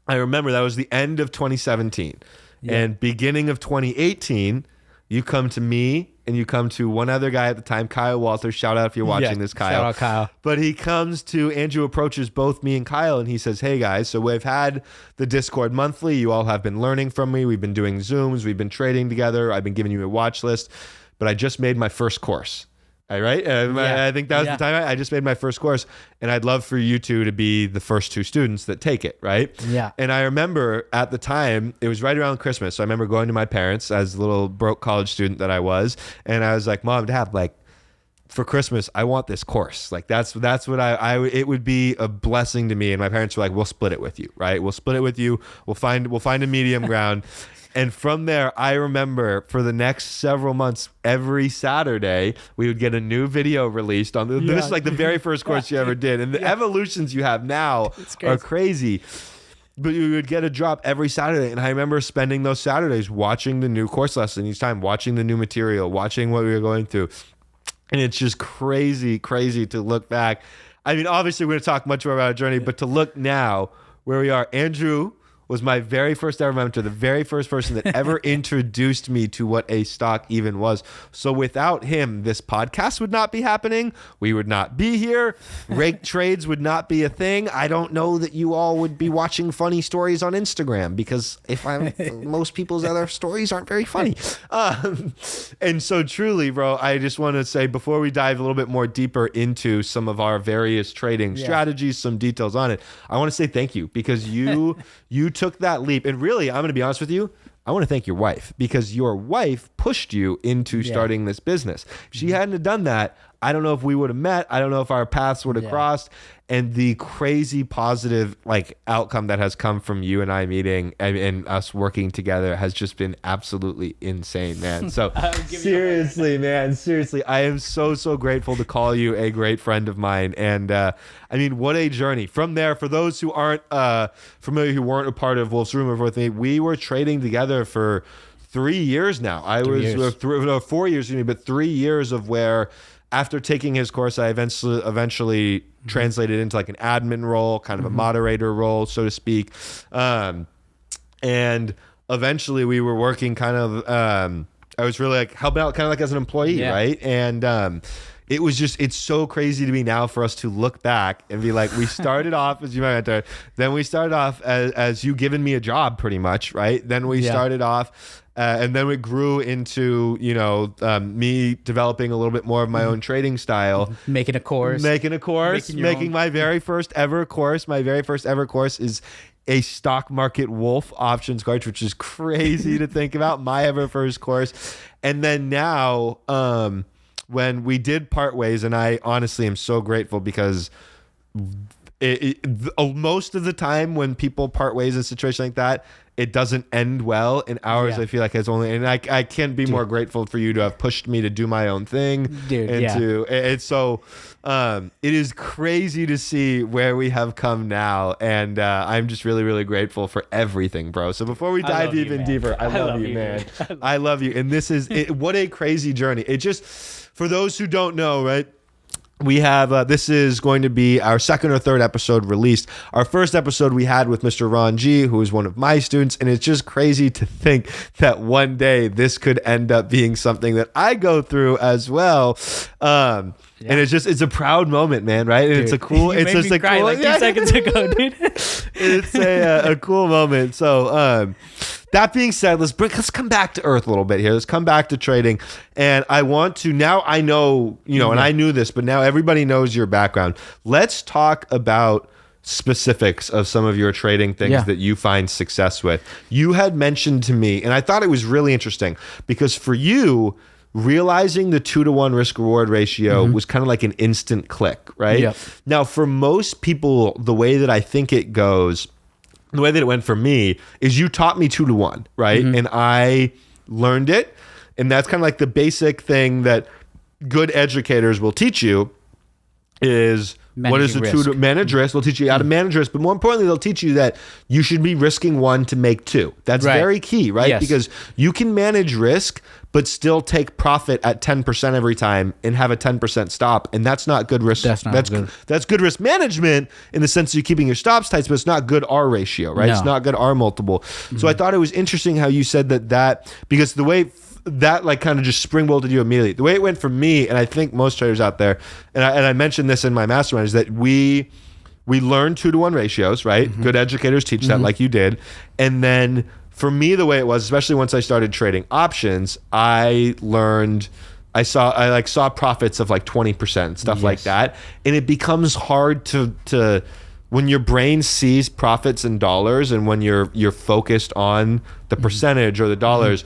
I remember that was the end of 2017 and beginning of 2018, you come to me and you come to one other guy at the time, Kyle Walters. Shout out if you're watching this, Kyle. Shout out, Kyle. But he comes to, Andrew approaches both me and Kyle, and he says, hey guys, so we've had the Discord monthly. You all have been learning from me. We've been doing Zooms. We've been trading together. I've been giving you a watch list, but I just made my first course. All right. I think that was the time I just made my first course, and I'd love for you two to be the first 2 students that take it. Right. Yeah. And I remember at the time, it was right around Christmas. So I remember going to my parents as a little broke college student that I was. And I was like, Mom, Dad, like, for Christmas, I want this course. Like that's what it would be a blessing to me. And my parents were like, we'll split it with you. Right. We'll split it with you. We'll find a medium ground. And from there, I remember for the next several months, every Saturday, we would get a new video released on this is like the very first course you ever did. And the evolutions you have now are crazy. But you would get a drop every Saturday. And I remember spending those Saturdays watching the new course lesson each time, watching the new material, watching what we were going through. And it's just crazy to look back. I mean, obviously, we're going to talk much more about our journey, but to look now where we are, Andrew was my very first ever mentor, the very first person that ever introduced me to what a stock even was. So without him, this podcast would not be happening. We would not be here. Rake trades would not be a thing. I don't know that you all would be watching funny stories on Instagram, because most people's other stories aren't very funny. And so truly, bro, I just want to say, before we dive a little bit more deeper into some of our various trading strategies, some details on it, I want to say thank you, because you took that leap. And really, I'm going to be honest with you, I want to thank your wife, because your wife pushed you into starting this business. If she hadn't have done that, I don't know if we would have met. I don't know if our paths would have crossed. And the crazy positive outcome that has come from you and I meeting and us working together has just been absolutely insane, man. So seriously, man, I am so grateful to call you a great friend of mine. And I mean, what a journey. From there, for those who aren't familiar, who weren't a part of Wolf's Room with me, we were trading together for 3 years now. 4 years, but 3 years of where, after taking his course, I eventually translated into like an admin role, kind of a moderator role, so to speak. And eventually we were working kind of, I was really like helping out kind of like as an employee, right? And it's so crazy to me now for us to look back and be like, we started off as you my mentor, then we started off as you giving me a job pretty much, right? Then we started off and then it grew into, me developing a little bit more of my own trading style. Making my very first ever course. My very first ever course is a StockMarketWolf options course, which is crazy to think about. My ever first course. And then now, when we did part ways, and I honestly am so grateful, because most of the time when people part ways in a situation like that, it doesn't end well. In ours, I feel like it's only, and I can't be more grateful for you to have pushed me to do my own thing. It's so, it is crazy to see where we have come now. And I'm just really grateful for everything, bro. So before we dive even deeper, I love you, man. I love you. And this is, what a crazy journey. It just, for those who don't know, right? We have, this is going to be our second or third episode released. Our first episode we had with Mr. Ron G, who is one of my students. And it's just crazy to think that one day this could end up being something that I go through as well. And it's a proud moment, man, right? And dude, it's a cool, it's just a cool, like 2 seconds ago, dude. It's a cool moment. So, that being said, let's come back to earth a little bit here. Let's come back to trading. And I want to, now I know, and I knew this, but now everybody knows your background. Let's talk about specifics of some of your trading things that you find success with. You had mentioned to me, and I thought it was really interesting, because for you, realizing the 2-to-1 risk reward ratio was kind of like an instant click, right? Yep. Now, for most people, the way that I think it goes, the way that it went for me is you taught me 2-to-1, right? And I learned it. And that's kind of like the basic thing that good educators will teach you is what is the risk. Manage risk. They'll teach you how to manage risk, but more importantly, they'll teach you that you should be risking 1 to make 2. That's very key, right? Yes. Because you can manage risk, but still take profit at 10% every time and have a 10% stop. And that's not good risk. That's good risk management in the sense that you're keeping your stops tight, but it's not good R ratio, right? No. It's not good R multiple. So I thought it was interesting how you said that because the way that like kind of just springboarded you immediately. The way it went for me, and I think most traders out there, and I mentioned this in my mastermind, is that we learn 2-to-1 ratios, right? Good educators teach that like you did. And then for me, the way it was, especially once I started trading options, I saw profits of like 20%, stuff like that. And it becomes hard to when your brain sees profits in dollars and when you're focused on the percentage or the dollars,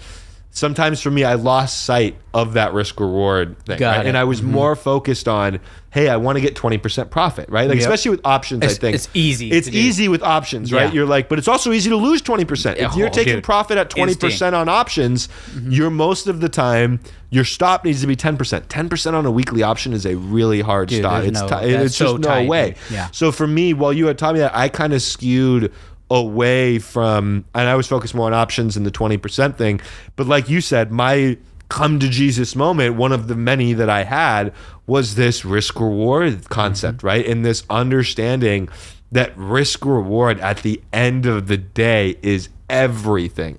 sometimes for me, I lost sight of that risk reward thing. Right? And I was more focused on, hey, I want to get 20% profit, right? Like, especially with options, I think. It's easy. It's easy with options, right? You're like, but it's also easy to lose 20%. If you're taking profit at 20% on options, you're most of the time, your stop needs to be 10%. 10% on a weekly option is a really hard stop. It's just no way. Yeah. So for me, while you had taught me that, I kind of skewed away from, and I was focused more on options and the 20% thing. But like you said, my come to Jesus moment, one of the many that I had, was this risk reward concept, right? And this understanding that risk reward at the end of the day is everything,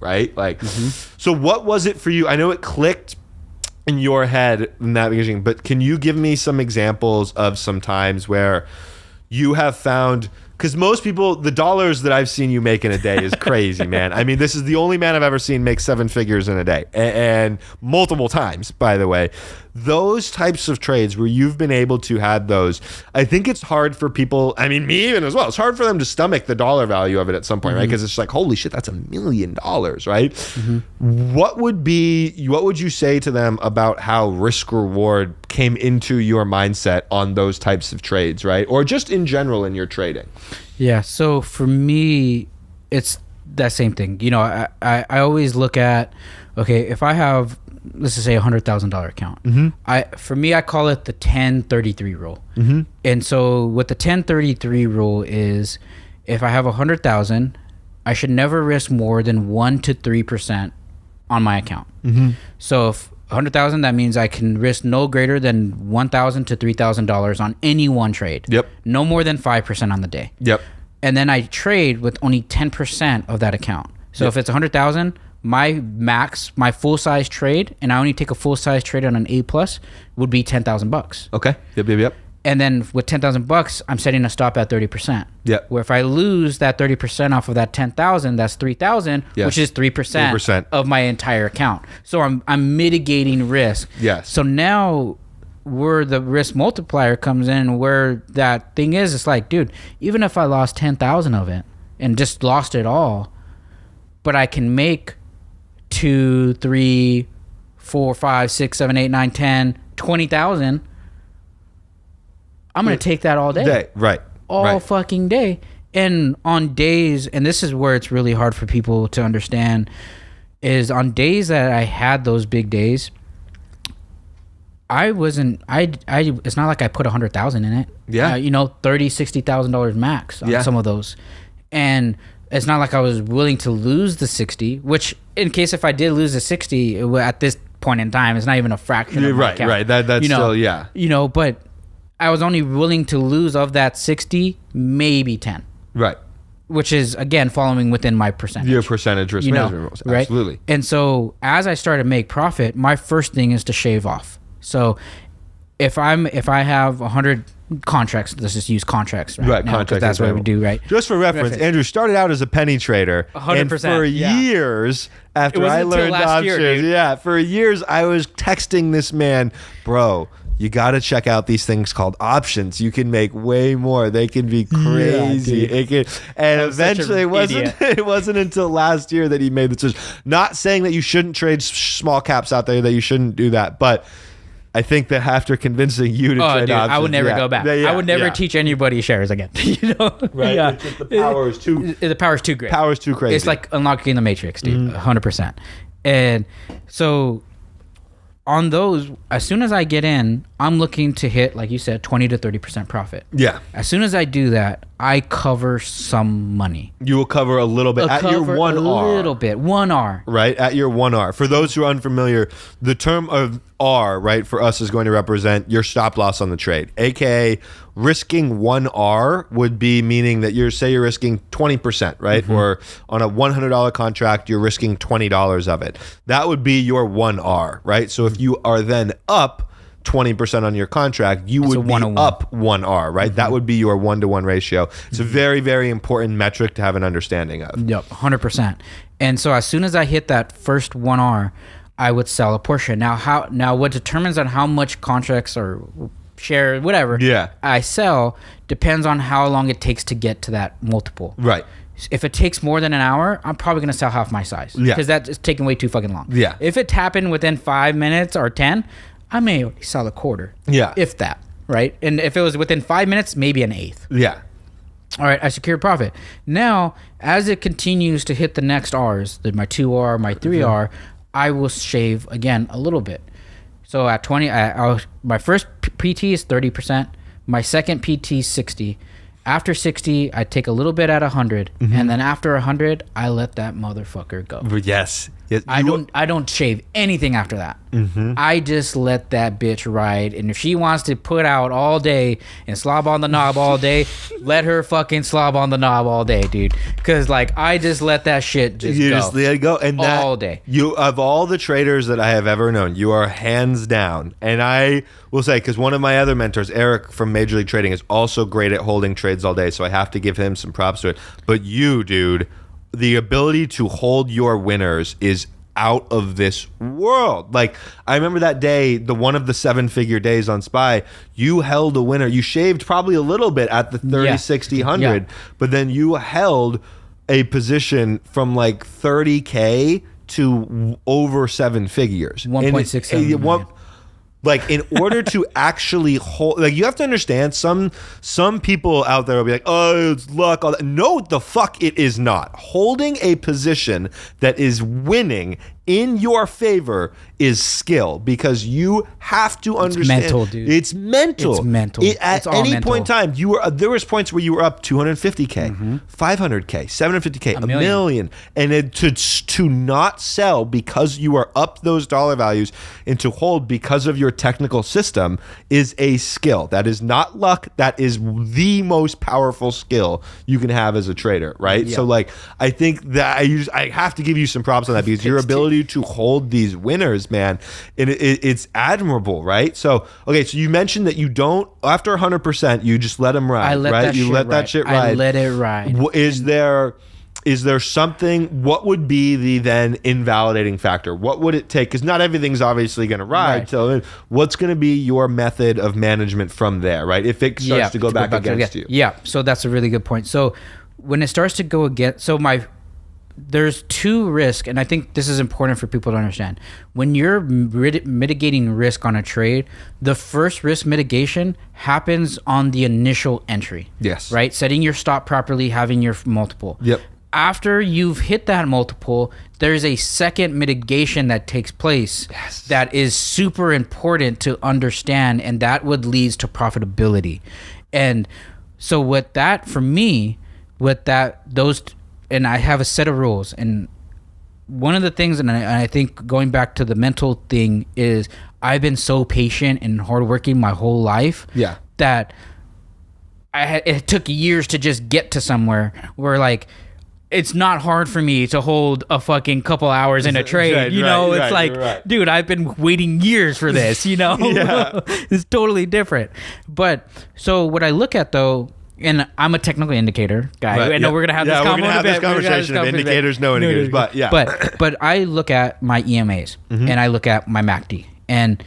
right? Like, so what was it for you? I know it clicked in your head in that beginning, but can you give me some examples of some times where you have found, because most people, the dollars that I've seen you make in a day is crazy, man. I mean, this is the only man I've ever seen make 7 figures in a day, and multiple times, by the way. Those types of trades where you've been able to have those, I think it's hard for people, I mean, me even as well, it's hard for them to stomach the dollar value of it at some point, right? Because it's like, holy shit, that's $1 million, right? What would you say to them about how risk reward came into your mindset on those types of trades, right? Or just in general in your trading? Yeah, so for me, it's that same thing. You know, I always look at, okay, if I have, let's just say $100,000 account. For me, I call it the 1033 rule. And so what the 1033 rule is, if I have 100,000, I should never risk more than 1 to 3% on my account. So if 100,000, that means I can risk no greater than $1,000 to $3,000 on any one trade. No more than 5% on the day. And then I trade with only 10% of that account. So if it's 100,000, my full size trade, and I only take a full size trade on an A plus, would be $10,000. Okay. Yep. And then with $10,000, I'm setting a stop at 30%. Where if I lose that 30% off of that 10,000, that's 3,000, which is 3% of my entire account. So I'm mitigating risk. So now where the risk multiplier comes in, where that thing is, it's like, dude, even if I lost 10,000 of it and just lost it all, but I can make 2, 3, 4, 5, 6, 7, 8, 9, 10, 20,000. I'm going to take that all day. All fucking day. And on days, and this is where it's really hard for people to understand, is on days that I had those big days, it's not like I put 100,000 in it. You know, $30,000, $60,000 max on some of those. And it's not like I was willing to lose the 60, which in case if I did lose the 60 at this point in time, it's not even a fraction of my account. That's still, You know, but I was only willing to lose of that 60, maybe 10. Which is, again, following within my percentage. Your percentage risk management rules. Right? Absolutely. And so as I started to make profit, my first thing is to shave off. So if I have 100 contracts, let's just use contracts now, contracts, that's what we do, right? Just for reference, Andrew started out as a penny trader 100%, and for years after I learned options, for years I was texting this man, bro, you got to check out these things called options. You can make way more. They can be crazy. And eventually it wasn't until last year that he made the decision. Not saying that you shouldn't trade small caps out there, that you shouldn't do that, but I think that after convincing you to trade options, I would never go back. I would never teach anybody shares again. You know, the power is too. The power is too great. Power is too crazy. It's like unlocking the Matrix, dude. 100%. And so on those, as soon as I get in, I'm looking to hit, like you said, 20 to 30% profit. Yeah. As soon as I do that, I cover some money. You will cover a little bit at your 1R. A little bit. 1R. Right? At your 1R. For those who are unfamiliar, the term of R, right, for us is going to represent your stop loss on the trade. AKA risking 1R would be meaning that you're risking 20%, right? Mm-hmm. Or on a $100 contract, you're risking $20 of it. That would be your 1R, right? So if you are then up 20% on your contract, you would be 101. up 1R, right? Mm-hmm. That would be your 1-to-1 ratio. It's a very, very important metric to have an understanding of. Yep, 100%. And so as soon as I hit that first 1R, I would sell a portion. Now what determines on how much contracts or share, whatever, I sell depends on how long it takes to get to that multiple. Right. If it takes more than an hour, I'm probably going to sell half my size. Yeah. Because that is taking way too fucking long. Yeah. If it happened within 5 minutes or 10, I may already sell a quarter. Yeah. If that, right? And if it was within 5 minutes, maybe an eighth. Yeah. All right, I secured profit. Now, as it continues to hit the next R's, my 2R, my 3R, I will shave again a little bit. So at 20, my first PT is 30%. My second PT is 60. After 60, I take a little bit at 100, and then after 100, I let that motherfucker go. Yes. I don't shave anything after that. I just let that bitch ride, and if she wants to put out all day and slob on the knob all day, let her fucking slob on the knob all day, dude. Because like I just let that shit just You go. just let it go, and that, all day. You, of all the traders that I have ever known, you are hands down. And I will say, because one of my other mentors, Eric from Major League Trading, is also great at holding trades all day, so I have to give him some props to it. But you, dude, the ability to hold your winners is out of this world. Like, I remember that day, one of the 7-figure days on SPY, you held a winner. You shaved probably a little bit at the 30, 60, 100, but then you held a position from like 30K to over 7 figures. 1.67 million. Like, in order to actually hold, like, you have to understand, some people out there will be like, oh, it's luck, all that. No, the fuck it is not. Holding a position that is winning in your favor is skill, because you have to understand. It's mental, dude. It's mental. It's mental. At It's all any mental. point in time, there was points where you were up 250K, 500K, 750K, a million. And to not sell because you are up those dollar values and to hold because of your technical system is a skill. That is not luck. That is the most powerful skill you can have as a trader, right? Yeah. So like, I think that I have to give you some props on that, because your ability to hold these winners, man, and it's admirable, right? So, okay, so you mentioned that you don't, after 100%, you just let them ride, I let right? that You shit let ride. that shit ride. I let it ride. Is there something, what would be the then invalidating factor? What would it take? Because not everything's obviously going to ride. Right. So what's going to be your method of management from there, right? If it starts to go back against you. Yeah, so that's a really good point. So when it starts to go against, there's two risks, and I think this is important for people to understand. When you're mitigating risk on a trade, the first risk mitigation happens on the initial entry. Yes. Right? Setting your stop properly, having your multiple. Yep. After you've hit that multiple, there's a second mitigation that takes place that is super important to understand, and that would lead to profitability. And so with that, for me, and I have a set of rules, and one of the things, and I think going back to the mental thing, is I've been so patient and hardworking my whole life that it took years to just get to somewhere where like it's not hard for me to hold a fucking couple hours in a trade. Dude, I've been waiting years for this, It's totally different. But so what I look at though, and I'm a technical indicator guy. Right, I know we're gonna have this conversation of indicators, no indicators, but yeah. But I look at my EMAs and I look at my MACD, and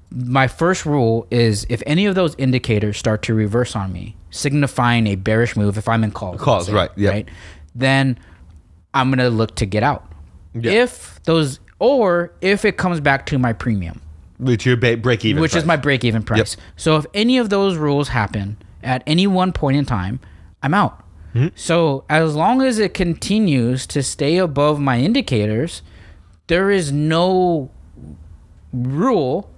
my first rule is if any of those indicators start to reverse on me, signifying a bearish move, if I'm in calls, let's say, right, yeah, right, then I'm gonna look to get out. Yeah. If it comes back to my premium, which your break even, which is my break even price. Yep. So if any of those rules happen at any one point in time, I'm out. So as long as it continues to stay above my indicators, there is no rule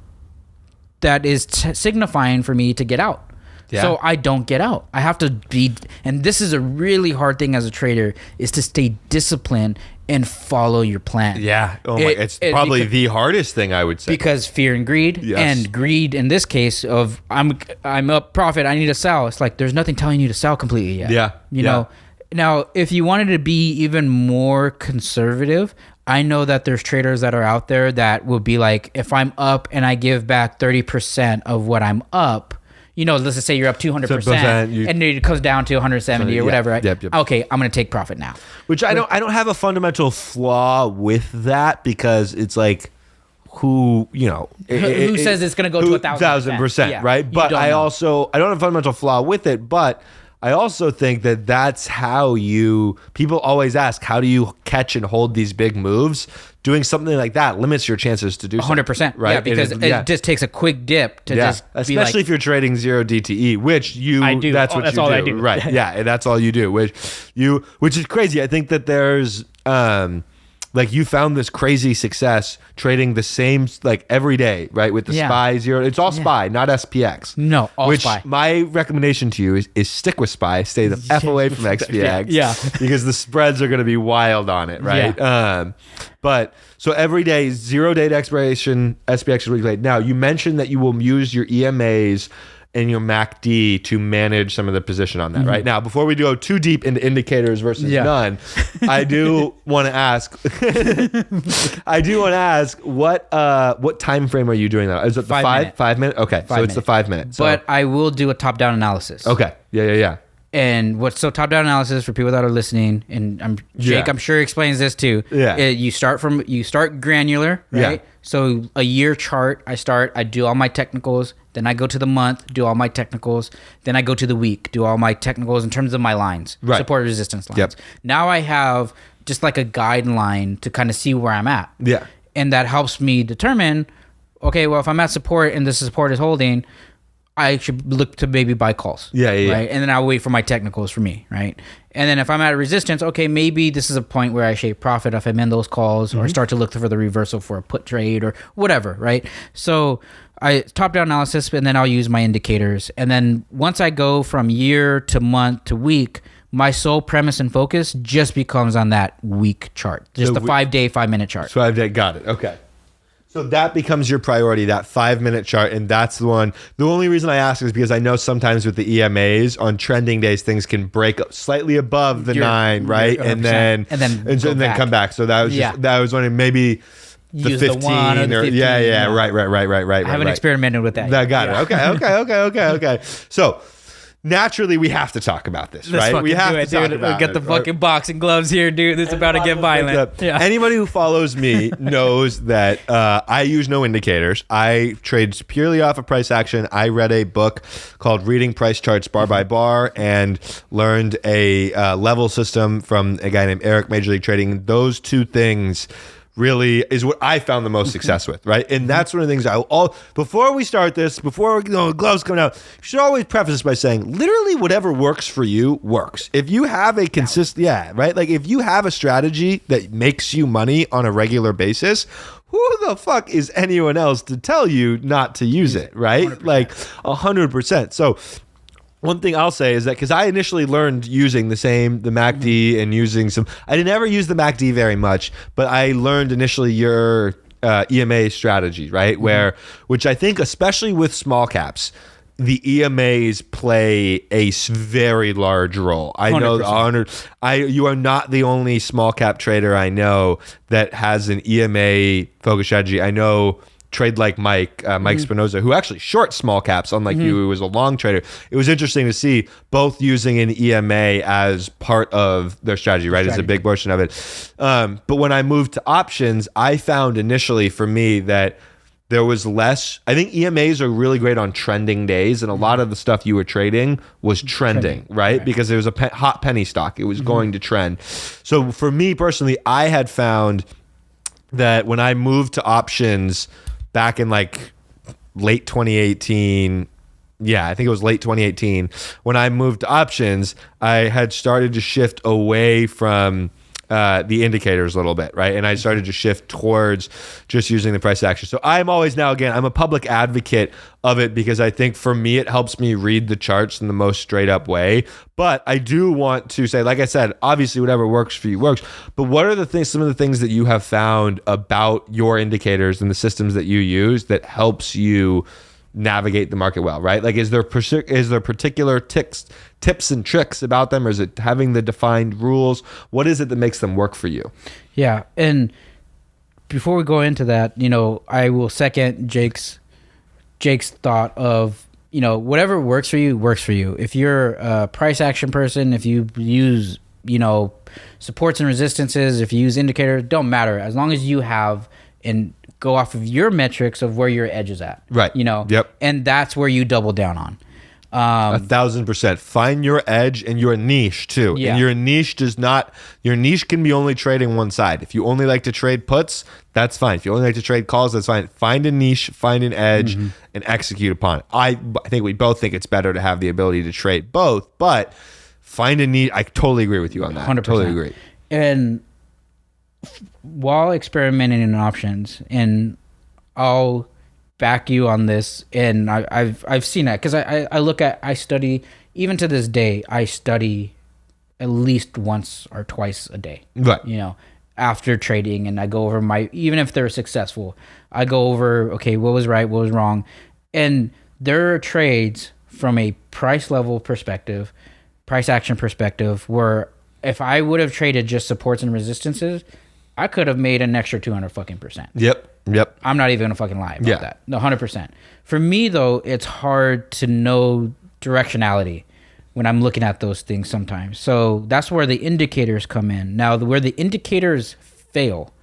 that is signifying for me to get out. Yeah. So I don't get out. I have to be, and this is a really hard thing as a trader, is to stay disciplined and follow your plan. Yeah. Oh my, it's probably the hardest thing, I would say. Because fear and greed, and greed in this case of I'm up profit, I need to sell. It's like there's nothing telling you to sell completely yet. Yeah. You know. Now, if you wanted to be even more conservative, I know that there's traders that are out there that will be like, if I'm up and I give back 30% of what I'm up, you know, let's just say you're up 200%, and it comes down to 170 or whatever. Right? Yep. Okay, I'm going to take profit now. Which I don't have a fundamental flaw with that, because it's like, who says it's going to go to 1,000%? Yeah, right? But I don't have a fundamental flaw with it, but I also think that that's how people always ask, how do you catch and hold these big moves? Doing something like that limits your chances to do 100%. Right? Yeah, because it just takes a quick dip to just especially if you're trading 0 DTE, which I do. That's what you all do. I do. Right. Yeah, and that's all you do, which is crazy. I think that there's like you found this crazy success trading the same like every day, right? With the SPY 0. It's all SPY, not SPX. No, all SPY. My recommendation to you is stick with SPY. Stay the F away from XPX. Yeah. Because the spreads are going to be wild on it, right? Yeah. But so every day, 0 date expiration, SPX is replayed. Now, you mentioned that you will use your EMAs and your MACD to manage some of the position on that, right? Now, before we go too deep into indicators versus none, I do want to ask what time frame are you doing that? Is it the 5 minute? Okay, so it's the 5 minute. So, but I will do a top-down analysis. Okay. Yeah. And top-down analysis for people that are listening, and Jake, I'm sure explains this too. Yeah. You start granular, right? Yeah. So a year chart, I do all my technicals. Then I go to the month, do all my technicals. Then I go to the week, do all my technicals in terms of my lines, support resistance lines. Yep. Now I have just like a guideline to kind of see where I'm at. Yeah. And that helps me determine, okay, well, if I'm at support and this support is holding, I should look to maybe buy calls. Yeah. Right. And then I'll wait for my technicals for me. Right. And then if I'm at resistance, okay, maybe this is a point where I shave profit if I'm in those calls, or start to look for the reversal for a put trade or whatever. Right. So I top down analysis, and then I'll use my indicators. And then once I go from year to month to week, my sole premise and focus just becomes on that week chart, just the 5 day, 5 minute chart. 5 day. Got it. Okay. So that becomes your priority, that 5 minute chart. And that's the one. The only reason I ask is because I know sometimes with the EMAs on trending days, things can break up slightly above the 9, right? And then come back. So that was that was wondering maybe the 15 or 15, right. I haven't experimented with that. Got it. Okay. So naturally, we have to talk about this, right? We have to talk about it. Get the fucking boxing gloves here, dude. This is about to get violent. Anybody who follows me knows that I use no indicators. I trade purely off of price action. I read a book called Reading Price Charts Bar by Bar and learned a level system from a guy named Eric, Major League Trading. Those two things really is what I found the most success with, right? And that's one of the things before we start this, before gloves come out, you should always preface this by saying, literally whatever works for you works. If you have a consistent, right? Like if you have a strategy that makes you money on a regular basis, who the fuck is anyone else to tell you not to use it, right? 100%. Like 100%. So one thing I'll say is that because I initially learned using the MACD and using I didn't ever use the MACD very much, but I learned initially your EMA strategy, right? Which I think, especially with small caps, the EMAs play a very large role. I know 100%. You are not the only small cap trader I know that has an EMA focus strategy. I know Trade Like Mike Spinoza, who actually short small caps, unlike you, who was a long trader. It was interesting to see both using an EMA as part of their strategy, right? As a big portion of it. But when I moved to options, I found initially for me that there was less. I think EMAs are really great on trending days, and a lot of the stuff you were trading was trending, right? Because it was a hot penny stock. It was going to trend. So for me personally, I had found that when I moved to options back in like late 2018, I think it was late 2018, when I moved to options, I had started to shift away from the indicators a little bit, right? And I started to shift towards just using the price action. So I'm always now, again, I'm a public advocate of it because I think for me, it helps me read the charts in the most straight up way. But I do want to say, like I said, obviously whatever works for you works. But what are the things, some of the things that you have found about your indicators and the systems that you use that helps you navigate the market well, right? Like, is there particular tips and tricks about them, or is it having the defined rules? What is it that makes them work for you? Yeah, and before we go into that, I will second Jake's thought of, whatever works for you works for you. If you're a price action person, if you use, supports and resistances, if you use indicators, don't matter, as long as you have and go off of your metrics of where your edge is at. Right. Yep. And that's where you double down on. 1,000%. Find your edge and your niche too. Yeah. And your niche can be only trading one side. If you only like to trade puts, that's fine. If you only like to trade calls, that's fine. Find a niche, find an edge, and execute upon it. I think we both think it's better to have the ability to trade both, but find a niche. I totally agree with you on that. 100%. Totally agree. And while experimenting in options, and I'll back you on this, and I've seen that because I study, even to this day, I study at least once or twice a day. Right. After trading, and I go over even if they're successful, I go over, okay, what was right, what was wrong. And there are trades from a price level perspective, price action perspective, where if I would have traded just supports and resistances, I could have made an extra 200%. Yep. I'm not even gonna fucking lie about that. No, 100%. For me though, it's hard to know directionality when I'm looking at those things sometimes. So that's where the indicators come in. Now, where the indicators fail,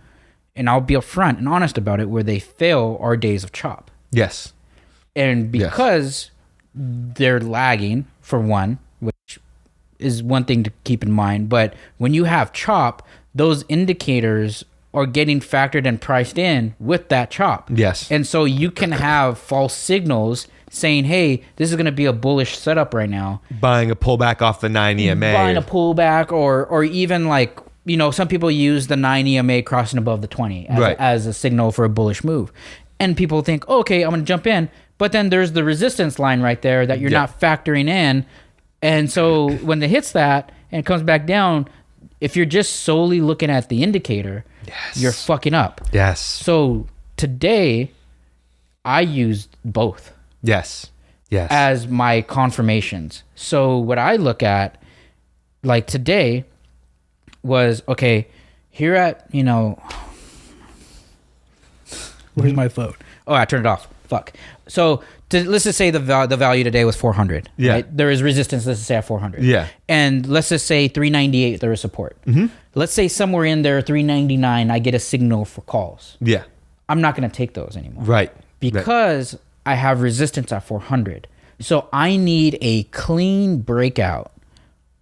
and I'll be upfront and honest about it, where they fail are days of chop. Yes. And because they're lagging, for one, which is one thing to keep in mind, but when you have chop, those indicators are getting factored and priced in with that chop. Yes. And so you can have false signals saying, hey, this is going to be a bullish setup right now. Buying a pullback off the 9 EMA. Buying a pullback, or even like, some people use the 9 EMA crossing above the 20 as a signal for a bullish move. And people think, okay, I'm going to jump in. But then there's the resistance line right there that you're not factoring in. And so when it hits that and it comes back down, if you're just solely looking at the indicator, you're fucking up. Yes. So today, I used both. Yes. As my confirmations. So what I look at, like today, was, okay, here at, where's my phone? Oh, I turned it off. Fuck. So let's just say the value today was 400. Yeah. Right? There is resistance, let's just say at 400. Yeah. And let's just say 398, there is support. Mm-hmm. Let's say somewhere in there, 399, I get a signal for calls. Yeah. I'm not going to take those anymore. Right. Because I have resistance at 400. So I need a clean breakout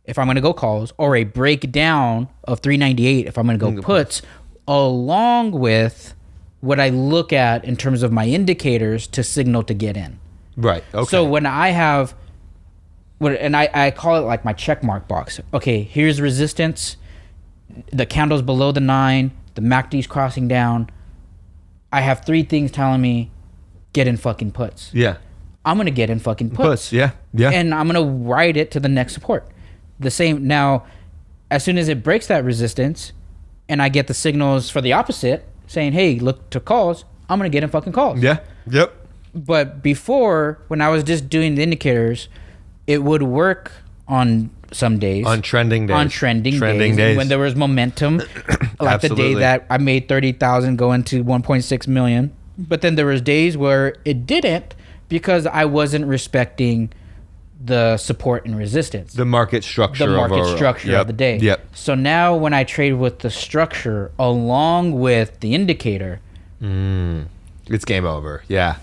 if I'm going to go calls, or a breakdown of 398 if I'm going to go puts, along with what I look at in terms of my indicators to signal to get in. Right. Okay. So when I have, and I call it like my check mark box. Okay, here's resistance. The candle's below the 9. The MACD's crossing down. I have 3 things telling me, get in fucking puts. Yeah. I'm going to get in fucking puts. Yeah. And I'm going to ride it to the next support. The same. Now, as soon as it breaks that resistance and I get the signals for the opposite saying, hey, look to calls, I'm going to get in fucking calls. Yeah. Yep. But before, when I was just doing the indicators, it would work on some days. On trending days. On trending days. When there was momentum. Like the day that I made 30,000 going to 1.6 million. But then there was days where it didn't, because I wasn't respecting the support and resistance. The market structure. Of the day. Yep. So now when I trade with the structure along with the indicator, it's game over. Yeah.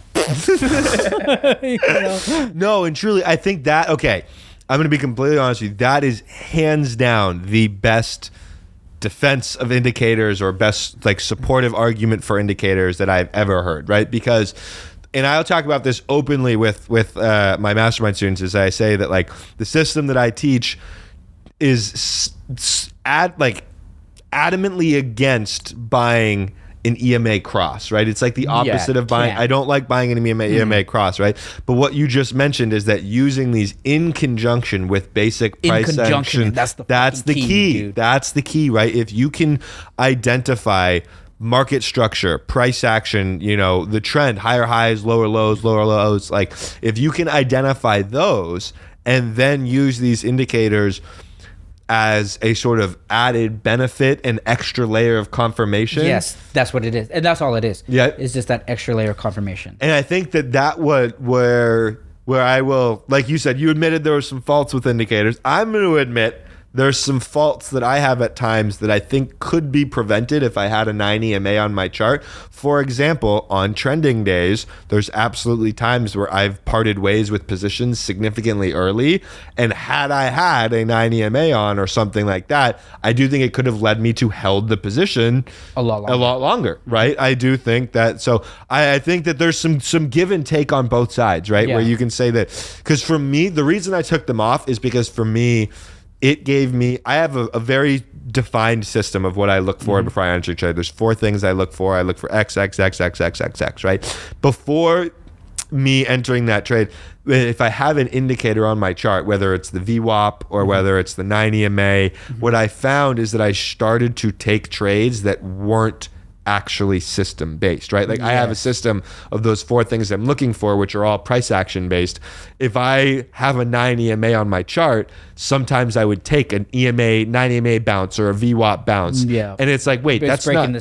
No, and truly, I think that, okay, I'm going to be completely honest with you. That is hands down the best defense of indicators, or best like supportive argument for indicators that I've ever heard, right? Because, and I'll talk about this openly with my mastermind students, is I say that like the system that I teach is adamantly against buying an EMA cross, right? It's like the opposite of buying. I don't like buying an EMA cross, right? But what you just mentioned is that using these in conjunction with basic price action, that's the key. Dude. That's the key, right? If you can identify market structure, price action, the trend, higher highs, lower lows, like if you can identify those and then use these indicators as a sort of added benefit and extra layer of confirmation. Yes, that's what it is. And that's all it is. Yeah. It's just that extra layer of confirmation. And I think where I will, like you said, you admitted there were some faults with indicators. I'm going to admit there's some faults that I have at times that I think could be prevented if I had a 9 EMA on my chart. For example, on trending days, there's absolutely times where I've parted ways with positions significantly early. And had I had a 9 EMA on or something like that, I do think it could have led me to held the position a lot longer, right? I do think that. So I think that there's some give and take on both sides, right? Yeah. Where you can say that, because for me, the reason I took them off is because for me, it gave me, I have a very defined system of what I look for before I enter a trade. There's 4 things I look for. I look for X, X, X, X, X, X, X, right? Before me entering that trade, if I have an indicator on my chart, whether it's the VWAP or whether it's the 9 EMA, what I found is that I started to take trades that weren't actually system based, right? Like I have a system of those 4 things I'm looking for, which are all price action based. If I have a 9 EMA on my chart, sometimes I would take an 9 EMA bounce or a VWAP bounce. Yeah. And it's like, wait, that's not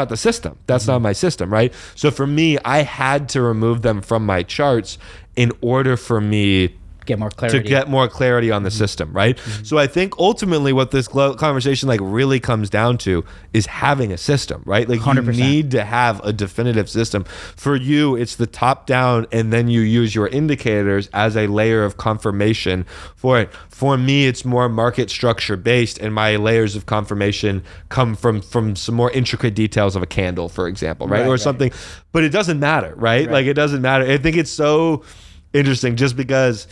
the system. That's not my system, right? So for me, I had to remove them from my charts in order for me get more clarity on the system, right? So I think ultimately what this conversation like really comes down to is having a system, right? Like 100%. You need to have a definitive system. For you, it's the top down, and then you use your indicators as a layer of confirmation for it. For me, it's more market structure based, and my layers of confirmation come from some more intricate details of a candle, for example, right? Or something. But it doesn't matter, right? Like it doesn't matter. I think it's so interesting just because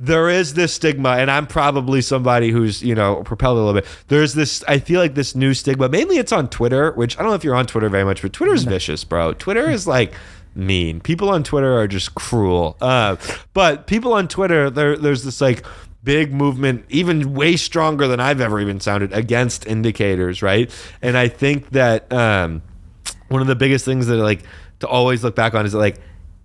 there is this stigma, and I'm probably somebody who's, propelled a little bit. There's this, I feel like this new stigma, mainly it's on Twitter, which I don't know if you're on Twitter very much, but Twitter is vicious, bro. Twitter is like mean. People on Twitter are just cruel. But people on Twitter, there's this like big movement, even way stronger than I've ever even sounded, against indicators, right? And I think that one of the biggest things that like to always look back on is that, like,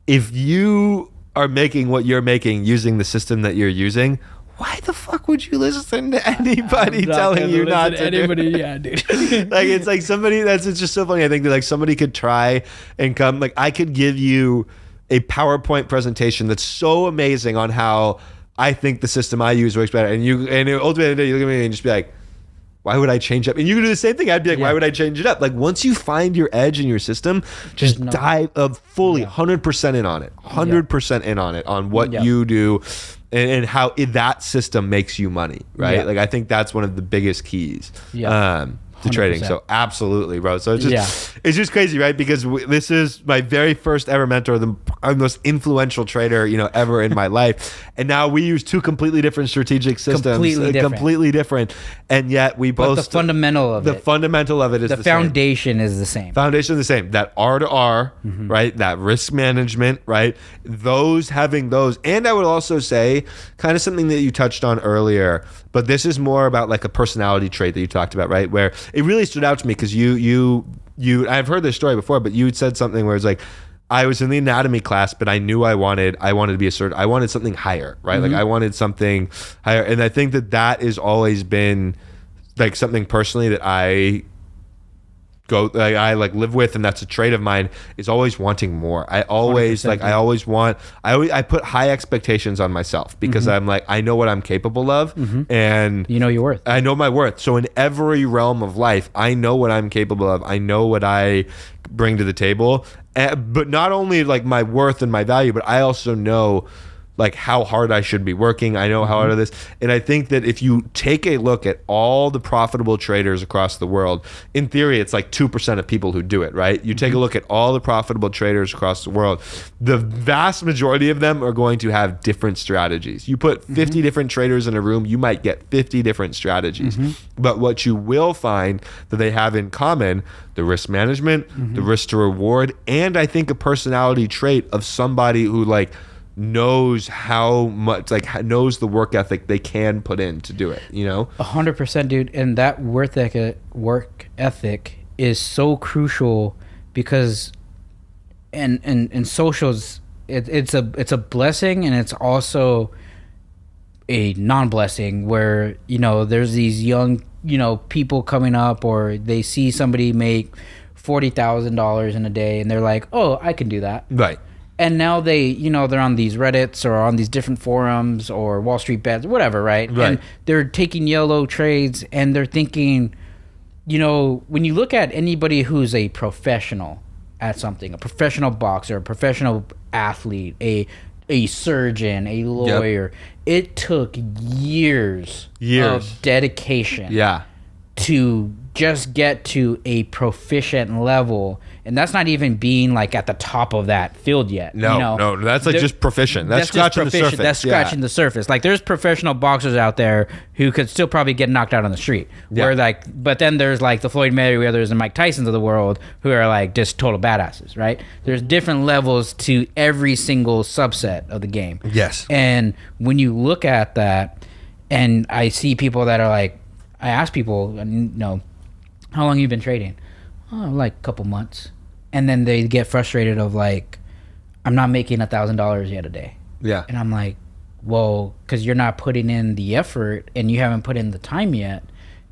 if you are making what you're making using the system that you're using, why the fuck would you listen to anybody telling you not to anybody? Yeah, dude. Like it's like it's just so funny. I think that like somebody could try and come, like I could give you a PowerPoint presentation that's so amazing on how I think the system I use works better, and ultimately you look at me and just be like, why would I change up? And you can do the same thing. I'd be like, why would I change it up? Like once you find your edge in your system, just dive fully 100% in on it, 100% in on it, on what you do and how that system makes you money, right? Yeah. Like I think that's one of the biggest keys. To trading. So absolutely, bro. So it's just crazy, right? Because this is my very first ever mentor, the most influential trader, ever in my life. And now we use 2 completely different strategic systems, completely different. And yet we both, but the fundamental of it is the foundation is the same. Foundation is the same. That R to R, right? That risk management, right? Having those. And I would also say kind of something that you touched on earlier, but this is more about like a personality trait that you talked about, right? Where it really stood out to me because you I've heard this story before, but you had said something where it's like, I was in the anatomy class, but I knew I wanted to be I wanted something higher, right? Like I wanted something higher. And I think that has always been like something personally that I live with, and that's a trait of mine, is always wanting more. I always I put high expectations on myself because I'm like, I know what I'm capable of, and you know your worth. I know my worth. So in every realm of life, I know what I'm capable of. I know what I bring to the table, but not only like my worth and my value, but I also know like how hard I should be working. I know how hard it is. And I think that if you take a look at all the profitable traders across the world, in theory, it's like 2% of people who do it, right? You take a look at all the profitable traders across the world, the vast majority of them are going to have different strategies. You put 50 different traders in a room, you might get 50 different strategies. But what you will find that they have in common, the risk management, the risk to reward, and I think a personality trait of somebody who like knows how much, like knows the work ethic they can put in to do it, you know? 100%, dude. And that work ethic is so crucial because in socials, it's a blessing, and it's also a non-blessing where, you know, there's these young, you know, people coming up, or they see somebody make $40,000 in a day and they're like, oh, I can do that. Right. And now they, you know, they're on these Reddits or on these different forums or Wall Street Bets, whatever, right? And they're taking yellow trades, and they're thinking, you know, when you look at anybody who's a professional at something, a professional boxer, a professional athlete, a surgeon, a lawyer, it took years of dedication to just get to a proficient level. And that's not even being like at the top of that field yet. No, that's like just proficient. That's scratching the surface. That's scratching the surface. Like there's professional boxers out there who could still probably get knocked out on the street. Where like, but then there's like the Floyd Mayweathers and Mike Tysons of the world who are like just total badasses, right? There's different levels to every single subset of the game. Yes. And when you look at that, and I see people that are like, I ask people, you know, how long you been trading? Oh, like a couple months. And then they get frustrated of like, I'm not making $1,000 yet a day. Yeah. And I'm like, well, because you're not putting in the effort and you haven't put in the time yet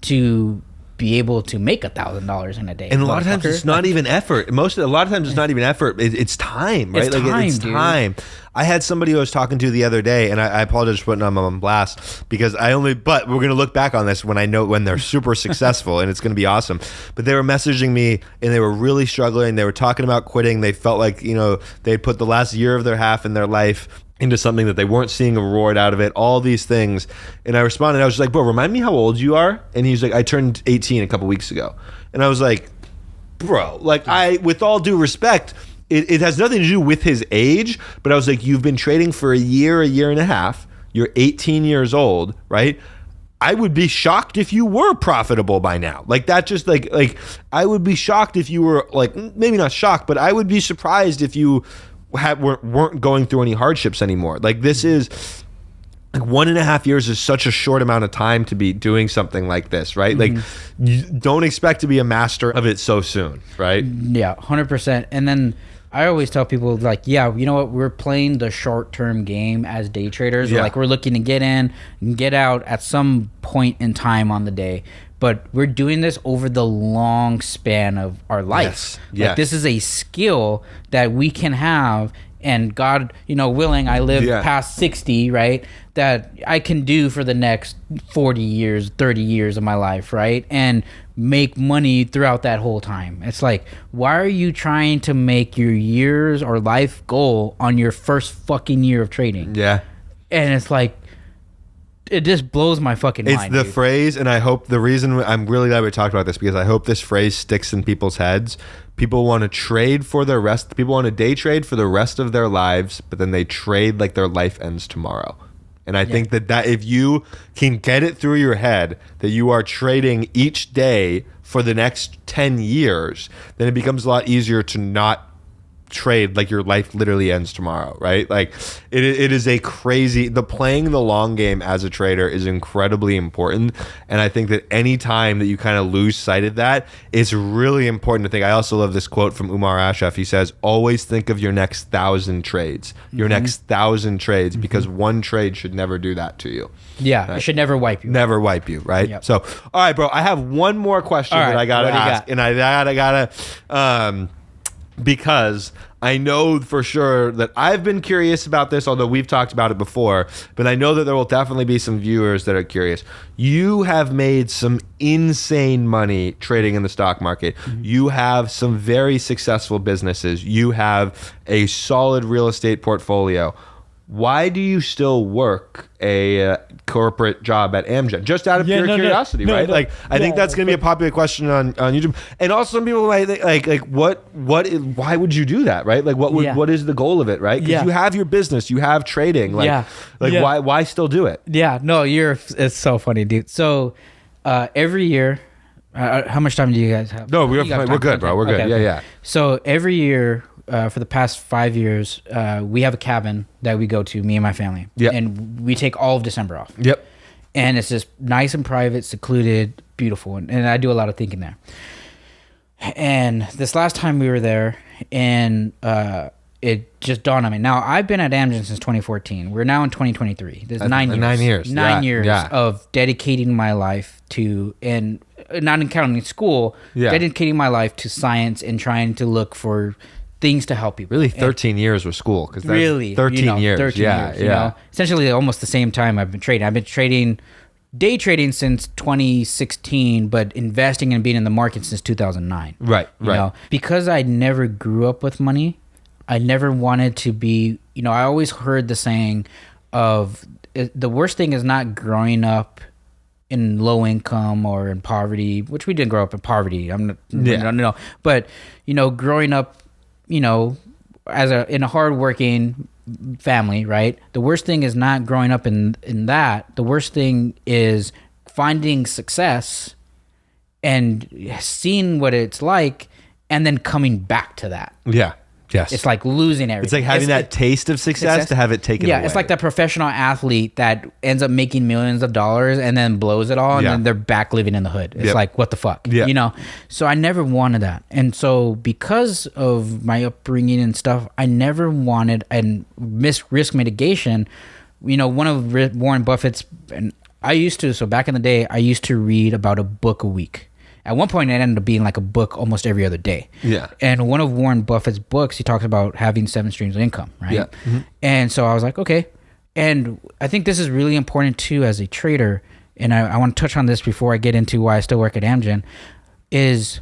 to be able to make $1,000 in a day. And a lot of times it's not even effort. A lot of times it's not even effort. It's time, right? It's time. I had somebody who I was talking to the other day, and I apologize for putting them on blast because but we're going to look back on this when they're super successful, and it's going to be awesome. But they were messaging me, and they were really struggling. They were talking about quitting. They felt like, you know, they put the last year of their half in their life into something that they weren't seeing a reward out of it, all these things. And I responded, I was like, bro, remind me how old you are? And he's like, I turned 18 a couple weeks ago. And I was like, bro, like with all due respect, it has nothing to do with his age, but I was like, you've been trading for a year and a half. You're 18 years old, right? I would be shocked if you were profitable by now. Like that just like I would be shocked if you were like, maybe not shocked, but I would be surprised if you weren't going through any hardships anymore. Like this is like 1.5 years is such a short amount of time to be doing something like this, right? Like you don't expect to be a master of it so soon, right? Yeah, 100%. And then I always tell people like, yeah, you know what? We're playing the short-term game as day traders. Like we're looking to get in and get out at some point in time on the day. But we're doing this over the long span of our life. Like this is a skill that we can have, and God, you know, willing, I live past 60, right? That I can do for the next 40 years, 30 years of my life, right? And make money throughout that whole time. It's like, why are you trying to make your years or life goal on your first fucking year of trading? Yeah. And it's like, it just blows my fucking mind. It's the phrase, and I hope the reason I'm really glad we talked about this, because I hope this phrase sticks in people's heads. People want to trade for their rest. People want to day trade for the rest of their lives, but then they trade like their life ends tomorrow. And I think that if you can get it through your head that you are trading each day for the next 10 years, then it becomes a lot easier to not trade like your life literally ends tomorrow, right? Like it is a crazy, playing the long game as a trader is incredibly important. And I think that any time that you kind of lose sight of that, it's really important to think. I also love this quote from Umar Ashraf. He says, always think of your next 1,000 trades, your next 1,000 trades, because one trade should never do that to you. Yeah, right? It should never wipe you. Never wipe you, right? Yep. So, all right, bro, I have one more question that I gotta ask, and I gotta because I know for sure that I've been curious about this, although we've talked about it before, but I know that there will definitely be some viewers that are curious. You have made some insane money trading in the stock market. You have some very successful businesses. You have a solid real estate portfolio. why do you still work a corporate job at Amgen? Just out of pure curiosity, right? Like, I think that's going to be a popular question on YouTube. And also some people might think, why would you do that, right? Like, what is the goal of it, right? Because you have your business, you have trading. Why still do it? Yeah, no, it's so funny, dude. So every year, how much time do you guys have? No, we're good, bro. We're good. Okay. Yeah. So every year, for the past 5 years, we have a cabin that we go to, me and my family. Yep. And we take all of December off. Yep. And it's just nice and private, secluded, beautiful. And I do a lot of thinking there. And this last time we were there, and it just dawned on me. Now, I've been at Amgen since 2014. We're now in 2023. There's 9 years. 9 years. 9 years of dedicating my life to, and not counting school, dedicating my life to science and trying to look for things to help people. Really 13 years with school, because that's really 13 years. 13 years, you know? Essentially almost the same time I've been trading. I've been day trading since 2016, but investing and being in the market since 2009. Right. You know? Because I never grew up with money, I never wanted to be, I always heard the saying of the worst thing is not growing up in low income or in poverty, which we didn't grow up in poverty. No. But, growing up, in a hardworking family, right? The worst thing is not growing up in that. The worst thing is finding success and seeing what it's like and then coming back to that. Yeah. Yes. It's like losing everything. It's like having that taste of success to have it taken away. Yeah, it's like that professional athlete that ends up making millions of dollars and then blows it all, and then they're back living in the hood. It's like, what the fuck? Yeah. So I never wanted that. And so because of my upbringing and stuff, I never wanted, and risk mitigation, one of Warren Buffett's, and back in the day, I used to read about a book a week. At one point, it ended up being like a book almost every other day. Yeah. And one of Warren Buffett's books, he talks about having 7 streams of income, right? Yeah. Mm-hmm. And so I was like, okay. And I think this is really important too as a trader. And I want to touch on this before I get into why I still work at Amgen, is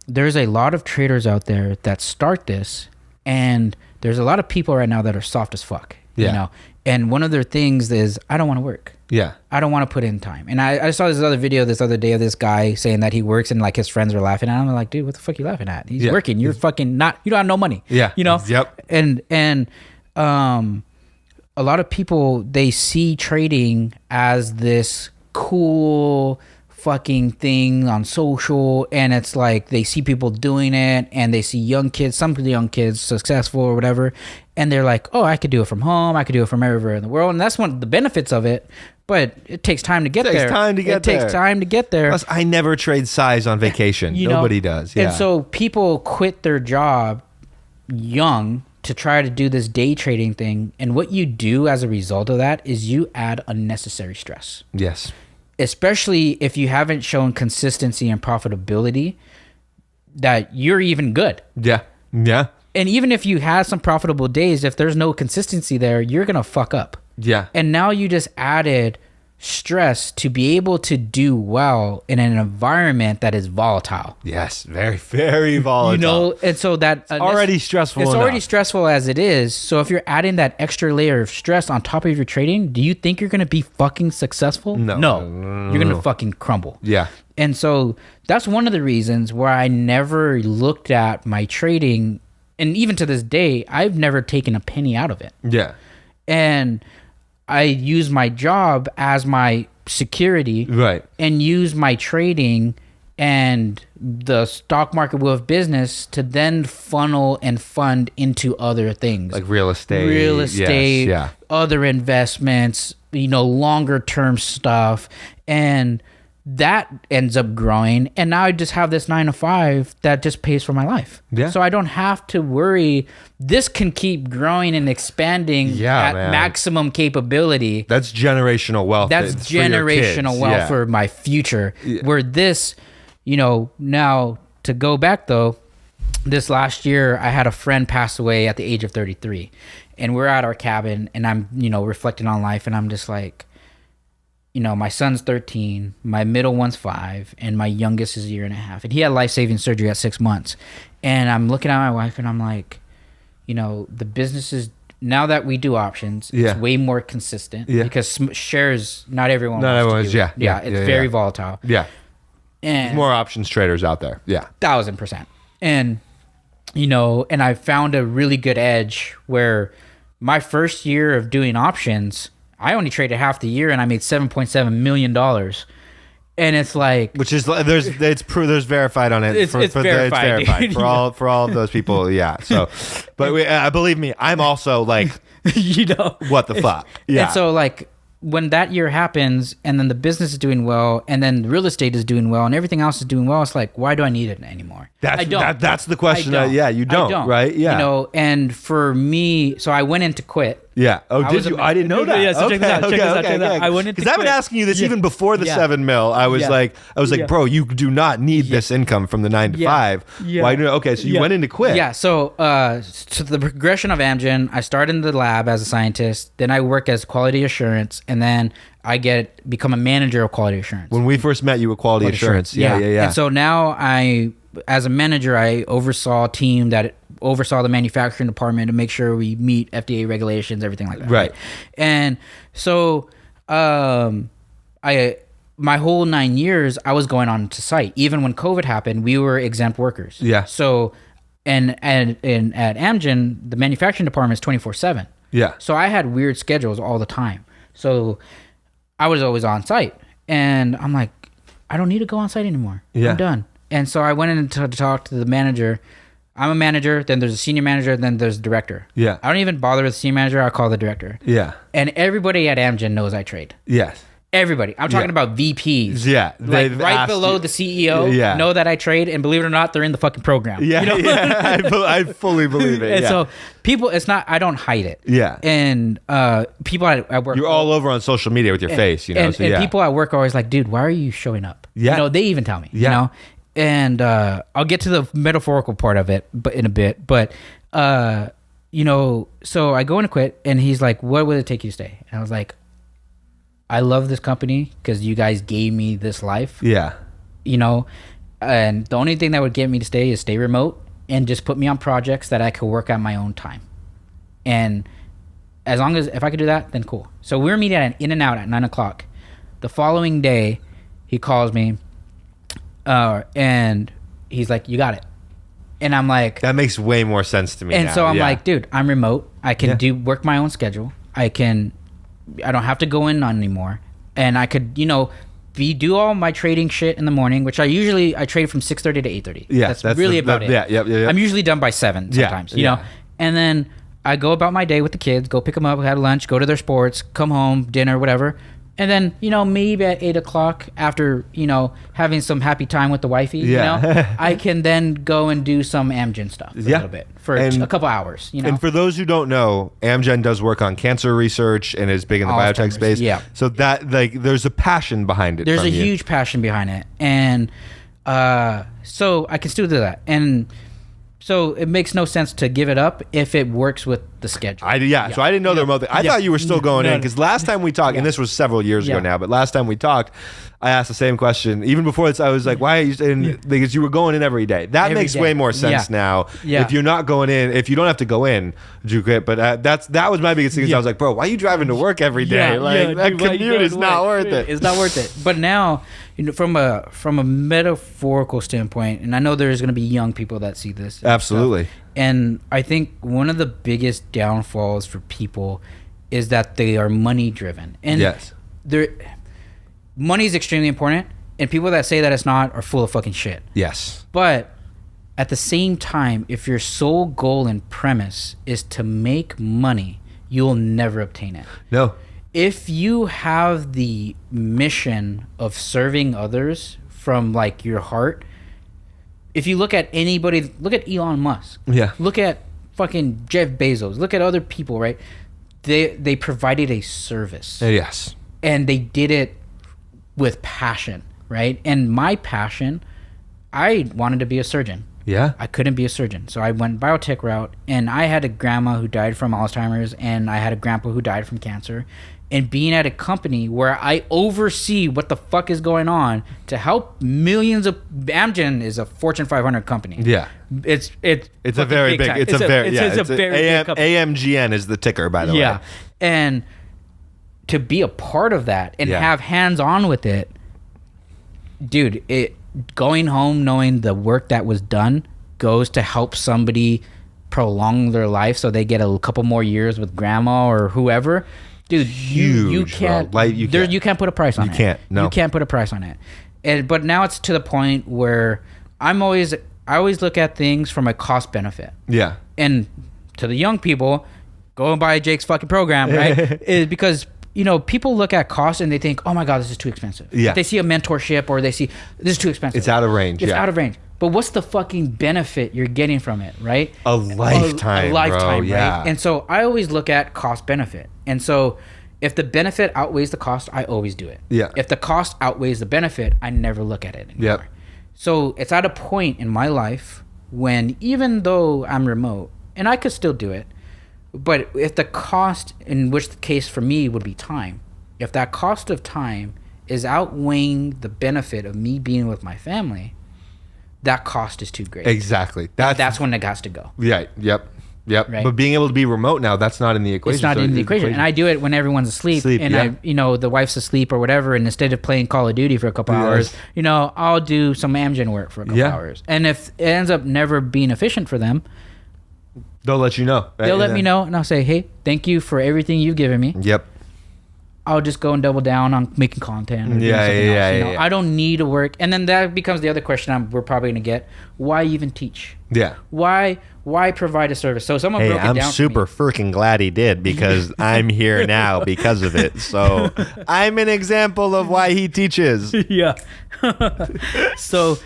there's a lot of traders out there that start this, and there's a lot of people right now that are soft as fuck. Yeah. And one of their things is, I don't want to work. Yeah. I don't want to put in time. And I saw this other video this other day of this guy saying that he works and like his friends were laughing at him. I'm like, dude, what the fuck are you laughing at? He's working. You're fucking not, you don't have no money. Yeah. Yep. And a lot of people, they see trading as this cool fucking thing on social, and it's like they see people doing it, and they see some of the young kids successful or whatever, and they're like, oh, I could do it from home, I could do it from everywhere in the world. And that's one of the benefits of it, but it takes time to get there. It takes time to get there. Plus, I never trade size on vacation. Nobody does. Yeah. And so people quit their job young to try to do this day trading thing, and what you do as a result of that is you add unnecessary stress. Yes. Especially if you haven't shown consistency and profitability, that you're even good. Yeah. Yeah. And even if you have some profitable days, if there's no consistency there, you're going to fuck up. Yeah. And now you just added stress to be able to do well in an environment that is volatile. Yes. Very, very volatile. And so that already stressful. It's already stressful as it is. So if you're adding that extra layer of stress on top of your trading, do you think you're going to be fucking successful? No. You're going to fucking crumble. Yeah. And so that's one of the reasons where I never looked at my trading, and even to this day, I've never taken a penny out of it. Yeah. And I use my job as my security, right, and use my trading and the StockMarketWolf business to then funnel and fund into other things like real estate, yes, other investments, longer term stuff, and that ends up growing. And now I just have this 9-to-5 that just pays for my life. Yeah. So I don't have to worry. This can keep growing and expanding at maximum capability. That's generational wealth. That's generational wealth for my future. Yeah. Where this, now to go back though, this last year I had a friend pass away at the age of 33, and we're at our cabin, and I'm, reflecting on life, and I'm just like, my son's 13, my middle one's 5, and my youngest is 1.5 years. And he had life-saving surgery at 6 months. And I'm looking at my wife, and I'm like, the business is now that we do options, Yeah. it's way more consistent Yeah. because shares, not everyone Not wants everyone's- to do it. yeah, It's very volatile. Yeah. And More options traders out there. Yeah. 1,000%. And, and I found a really good edge where my first year of doing options, I only traded half the year and I made $7.7 million. And it's like, Which is there's verified on it. It's verified, dude. for all of those people. Yeah. So, but believe me, I'm also like, what the fuck? Yeah. And so like when that year happens and then the business is doing well and then real estate is doing well and everything else is doing well, it's like, why do I need it anymore? I don't. That's the question. I don't. You don't, right? Yeah. And for me, so I went in to quit. Yeah. Oh, I did was you? a- I didn't know that. Yeah, so check this out, check this out, check this out. I went in to because I've been quit. asking you this Yeah. even before the Yeah. 7 mil. I was Yeah. like, Yeah. bro, you do not need this income from the 9 to 5. Yeah. Why do? Okay, so you went in to quit. Yeah. So, so the progression of Amgen, I started in the lab as a scientist, then I work as quality assurance, and then I become a manager of quality assurance. When we first met, you were quality assurance. Yeah. And so now as a manager, I oversaw a team that oversaw the manufacturing department to make sure we meet FDA regulations, everything like that. Right. And so, my whole 9 years, I was going on to site. Even when COVID happened, we were exempt workers. Yeah. So, and at Amgen, the manufacturing department is 24/7. Yeah. So I had weird schedules all the time. So I was always on site, and I'm like, I don't need to go on site anymore. Yeah. I'm done. And so I went in to talk to the manager. I'm a manager, then there's a senior manager, then there's a director. Yeah. I don't even bother with the senior manager. I call the director. Yeah. And everybody at Amgen knows I trade. Yes. Everybody. I'm talking about VPs. Yeah. Like They've right asked below you- the CEO Yeah. know that I trade, and believe it or not, they're in the fucking program. Yeah. Yeah. I fully believe it. And Yeah. so people, I don't hide it. Yeah. And people at work. You're all over on social media with your face, you know. And, so and yeah. people at work are always like, dude, why are you showing up? Yeah. They even tell me, Yeah. And I'll get to the metaphorical part of it but in a bit. But, so I go in to quit, and he's like, what would it take you to stay? And I was like, I love this company because you guys gave me this life, Yeah. and the only thing that would get me to stay is stay remote and just put me on projects that I could work at my own time. And as long as, if I could do that, then cool. So we were meeting at an In-N-Out at 9:00. The following day, he calls me, and he's like, you got it. And I'm like, That makes way more sense to me. and now. so I'm Yeah. like, dude, I'm remote. I can Yeah. work my own schedule. I don't have to go in anymore. And I could, do all my trading shit in the morning, which I trade from 6:30 to 8:30. Yeah, that's really about it. Yeah. I'm usually done by 7 Yeah, sometimes, yeah. And then I go about my day with the kids, go pick them up, have lunch, go to their sports, come home, dinner, whatever. And then, maybe at 8:00 after, having some happy time with the wifey, Yeah. I can then go and do some Amgen stuff a Yeah. little bit for And- a couple hours, And for those who don't know, Amgen does work on cancer research and is big in the biotech Alzheimer's, space. yeah. So that there's a passion behind it. There's from a you. huge passion behind it. And so I can still do that. And so it makes no sense to give it up if it works with the schedule. So I didn't know the remote thing. I thought you were still going in No. because last time we talked, and this was several years ago Yeah. now, but last time we talked, I asked the same question. Even before this, I was like, why are you saying, because you were going in every day. That Every makes day. way more sense Yeah. now. Yeah. If you're not going in, if you don't have to go in, you quit. But that was my biggest thing. I was like, bro, why are you driving to work every day? That commute is not worth it. It's not worth it. But now, from a metaphorical standpoint, and I know there's going to be young people that see this. and Absolutely. stuff, and I think one of the biggest downfalls for people is that they are money driven. And Yes. money is extremely important, and people that say that it's not are full of fucking shit. Yes. But at the same time, if your sole goal and premise is to make money, you'll never obtain it. No. If you have the mission of serving others from like your heart, if you look at anybody, look at Elon Musk. Yeah. Look at fucking Jeff Bezos. Look at other people, right? They provided a service. Yes. And they did it with passion, right? And my passion, I wanted to be a surgeon. Yeah. I couldn't be a surgeon. So I went biotech route, and I had a grandma who died from Alzheimer's, and I had a grandpa who died from cancer. and being at a company where I oversee what the fuck is going on to help millions of Amgen is a Fortune 500 company. Yeah. It's a very big. time. It's a very big company. AMGN is the ticker, by the way. Yeah, and to be a part of that and have hands on with it, dude. Going home knowing the work that was done goes to help somebody prolong their life so they get a couple more years with grandma or whoever. Dude, you can't. You can't put a price on it. You can't. No, you can't put a price on it. But now it's to the point where I always look at things from a cost benefit. Yeah. And to the young people, go and buy Jake's fucking program, right? Is because people look at cost and they think, oh my God, this is too expensive. Yeah. If they see a mentorship or they see this is too expensive. It's out of range. It's out of range. But what's the fucking benefit you're getting from it, right? A lifetime, a lifetime, bro. Yeah. Right? And so I always look at cost benefit. And so if the benefit outweighs the cost, I always do it. Yeah. If the cost outweighs the benefit, I never look at it anymore. Yep. So it's at a point in my life when even though I'm remote, and I could still do it, but if the cost, in which the case for me would be time, if that cost of time is outweighing the benefit of me being with my family, that cost is too great. Exactly. That's when it has to go. Yeah. Yep. Right. But being able to be remote now, that's not in the equation. It's not in the equation. And I do it when everyone's asleep and the wife's asleep or whatever. And instead of playing Call of Duty for a couple hours, I'll do some Amgen work for a couple hours. And if it ends up never being efficient for them, they'll let you know. Right? They'll let me know, and I'll say, hey, thank you for everything you've given me. Yep. I'll just go and double down on making content. Or doing something else, I don't need to work. And then that becomes the other question we're probably going to get. Why even teach? Yeah. Why provide a service? So someone broke it down. I'm super freaking glad he did because I'm here now because of it. So I'm an example of why he teaches. Yeah. So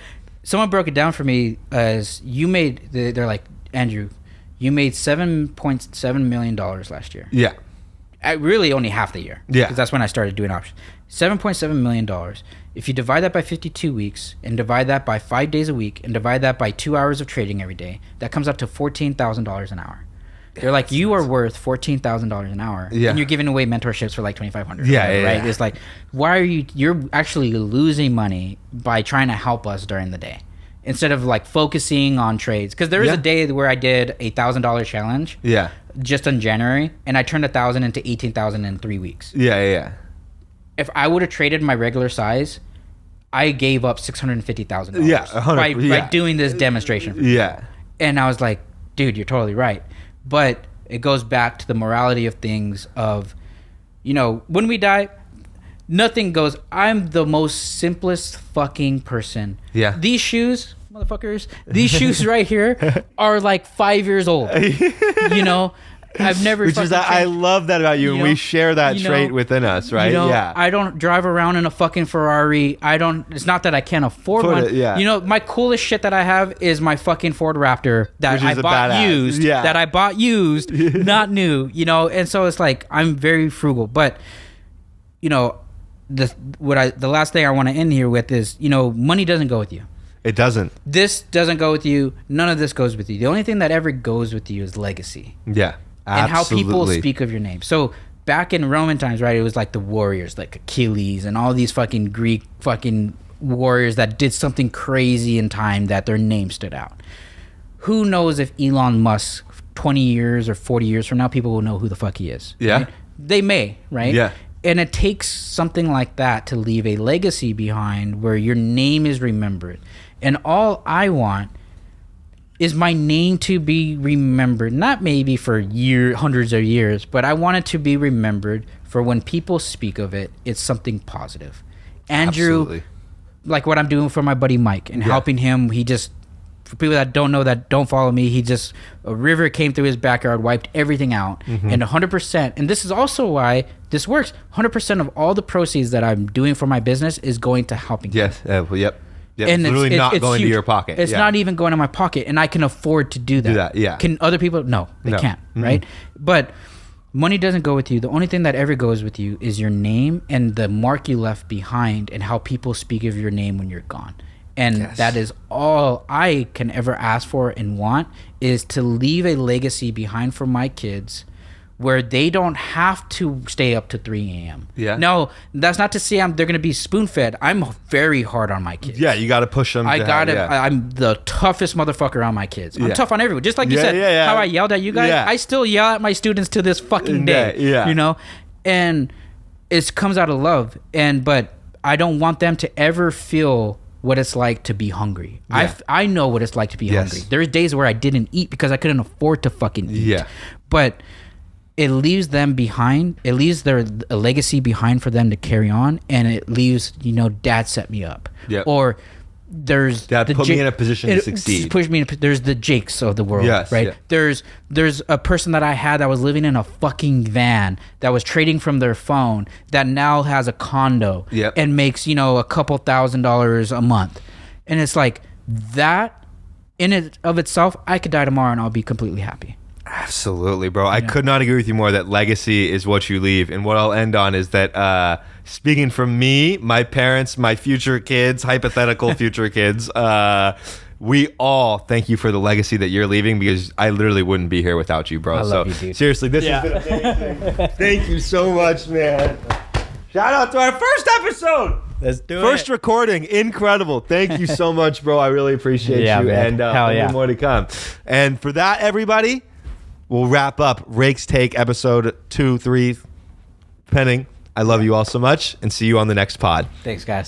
someone broke it down for me as they're like, Andrew, you made $7.7 million last year. Yeah. Really only half the year. Yeah. Because that's when I started doing options. $7.7 million. If you divide that by 52 weeks and divide that by 5 days a week and divide that by 2 hours of trading every day, that comes up to $14,000 an hour. They're like, you are worth $14,000 an hour. Yeah. And you're giving away mentorships for like $2,500. Yeah, right? yeah. It's like, why are you're actually losing money by trying to help us during the day instead of like focusing on trades. Because there was a day where I did a $1,000 challenge. Yeah. Just in January, and I turned 1,000 into 18,000 in 3 weeks. Yeah. If I would have traded my regular size, I gave up $650,000. Yeah, 100%. By doing this demonstration. Yeah. And I was like, dude, you're totally right. But it goes back to the morality of things of, when we die, nothing goes. I'm the most simplest fucking person. Yeah. These shoes, motherfuckers, these shoes right here are like 5 years old. I've never. Which is I love that about you, and we share that trait within us, right? Yeah. I don't drive around in a fucking Ferrari. It's not that I can't afford one. My coolest shit that I have is my fucking Ford Raptor that I bought used. Yeah. That I bought used, not new. And so it's like I'm very frugal, but the last thing I want to end here with is money doesn't go with you. It doesn't. This doesn't go with you. None of this goes with you. The only thing that ever goes with you is legacy. Yeah. Absolutely. And how people speak of your name. So back in Roman times, right, it was like the warriors, like Achilles and all these fucking Greek fucking warriors that did something crazy in time that their name stood out. Who knows if Elon Musk 20 years or 40 years from now, people will know who the fuck he is. Yeah. Right? They may, right? Yeah. And it takes something like that to leave a legacy behind where your name is remembered. And all I want is my name to be remembered, not maybe for hundreds of years, but I want it to be remembered for when people speak of it, it's something positive. Andrew, Absolutely. Like what I'm doing for my buddy Mike and helping him, for people that don't know, that don't follow me, a river came through his backyard, wiped everything out, and 100%, and this is also why this works, 100% of all the proceeds that I'm doing for my business is going to helping him. Yes, yep. And it's literally not going to your pocket. It's not even going to my pocket, and I can afford to do that. Can other people? No, they can't, right? But money doesn't go with you. The only thing that ever goes with you is your name and the mark you left behind and how people speak of your name when you're gone. And that is all I can ever ask for and want, is to leave a legacy behind for my kids where they don't have to stay up to 3 a.m. Yeah. No, that's not to say they're going to be spoon fed. I'm very hard on my kids. Yeah, you got to push them. I'm the toughest motherfucker on my kids. I'm tough on everyone. Just like you said, how I yelled at you guys, I still yell at my students to this fucking day. Yeah. You know? And it comes out of love. But I don't want them to ever feel what it's like to be hungry. Yeah. I know what it's like to be hungry. There's days where I didn't eat because I couldn't afford to fucking eat. Yeah. But it leaves them behind. It leaves a legacy behind for them to carry on, and it leaves, Dad set me up. Yeah. Or there's Dad put me in a position to succeed. There's the Jakes of the world, Yes, right? yeah. There's a person that I had that was living in a fucking van that was trading from their phone that now has a condo and makes a couple $1,000s a month, and it's like that in it of itself. I could die tomorrow and I'll be completely happy. Absolutely, bro. I could not agree with you more that legacy is what you leave. And what I'll end on is that speaking from me, my parents, my future kids, hypothetical future kids, we all thank you for the legacy that you're leaving, because I literally wouldn't be here without you, bro. I love you, dude. Seriously, this has been amazing. Thank you so much, man. Shout out to our first episode. Let's do First recording, incredible. Thank you so much, bro. I really appreciate you. Man. And plenty more to come. And for that, everybody, we'll wrap up Rakes Take episode 2, 3, depending. I love you all so much, and see you on the next pod. Thanks, guys.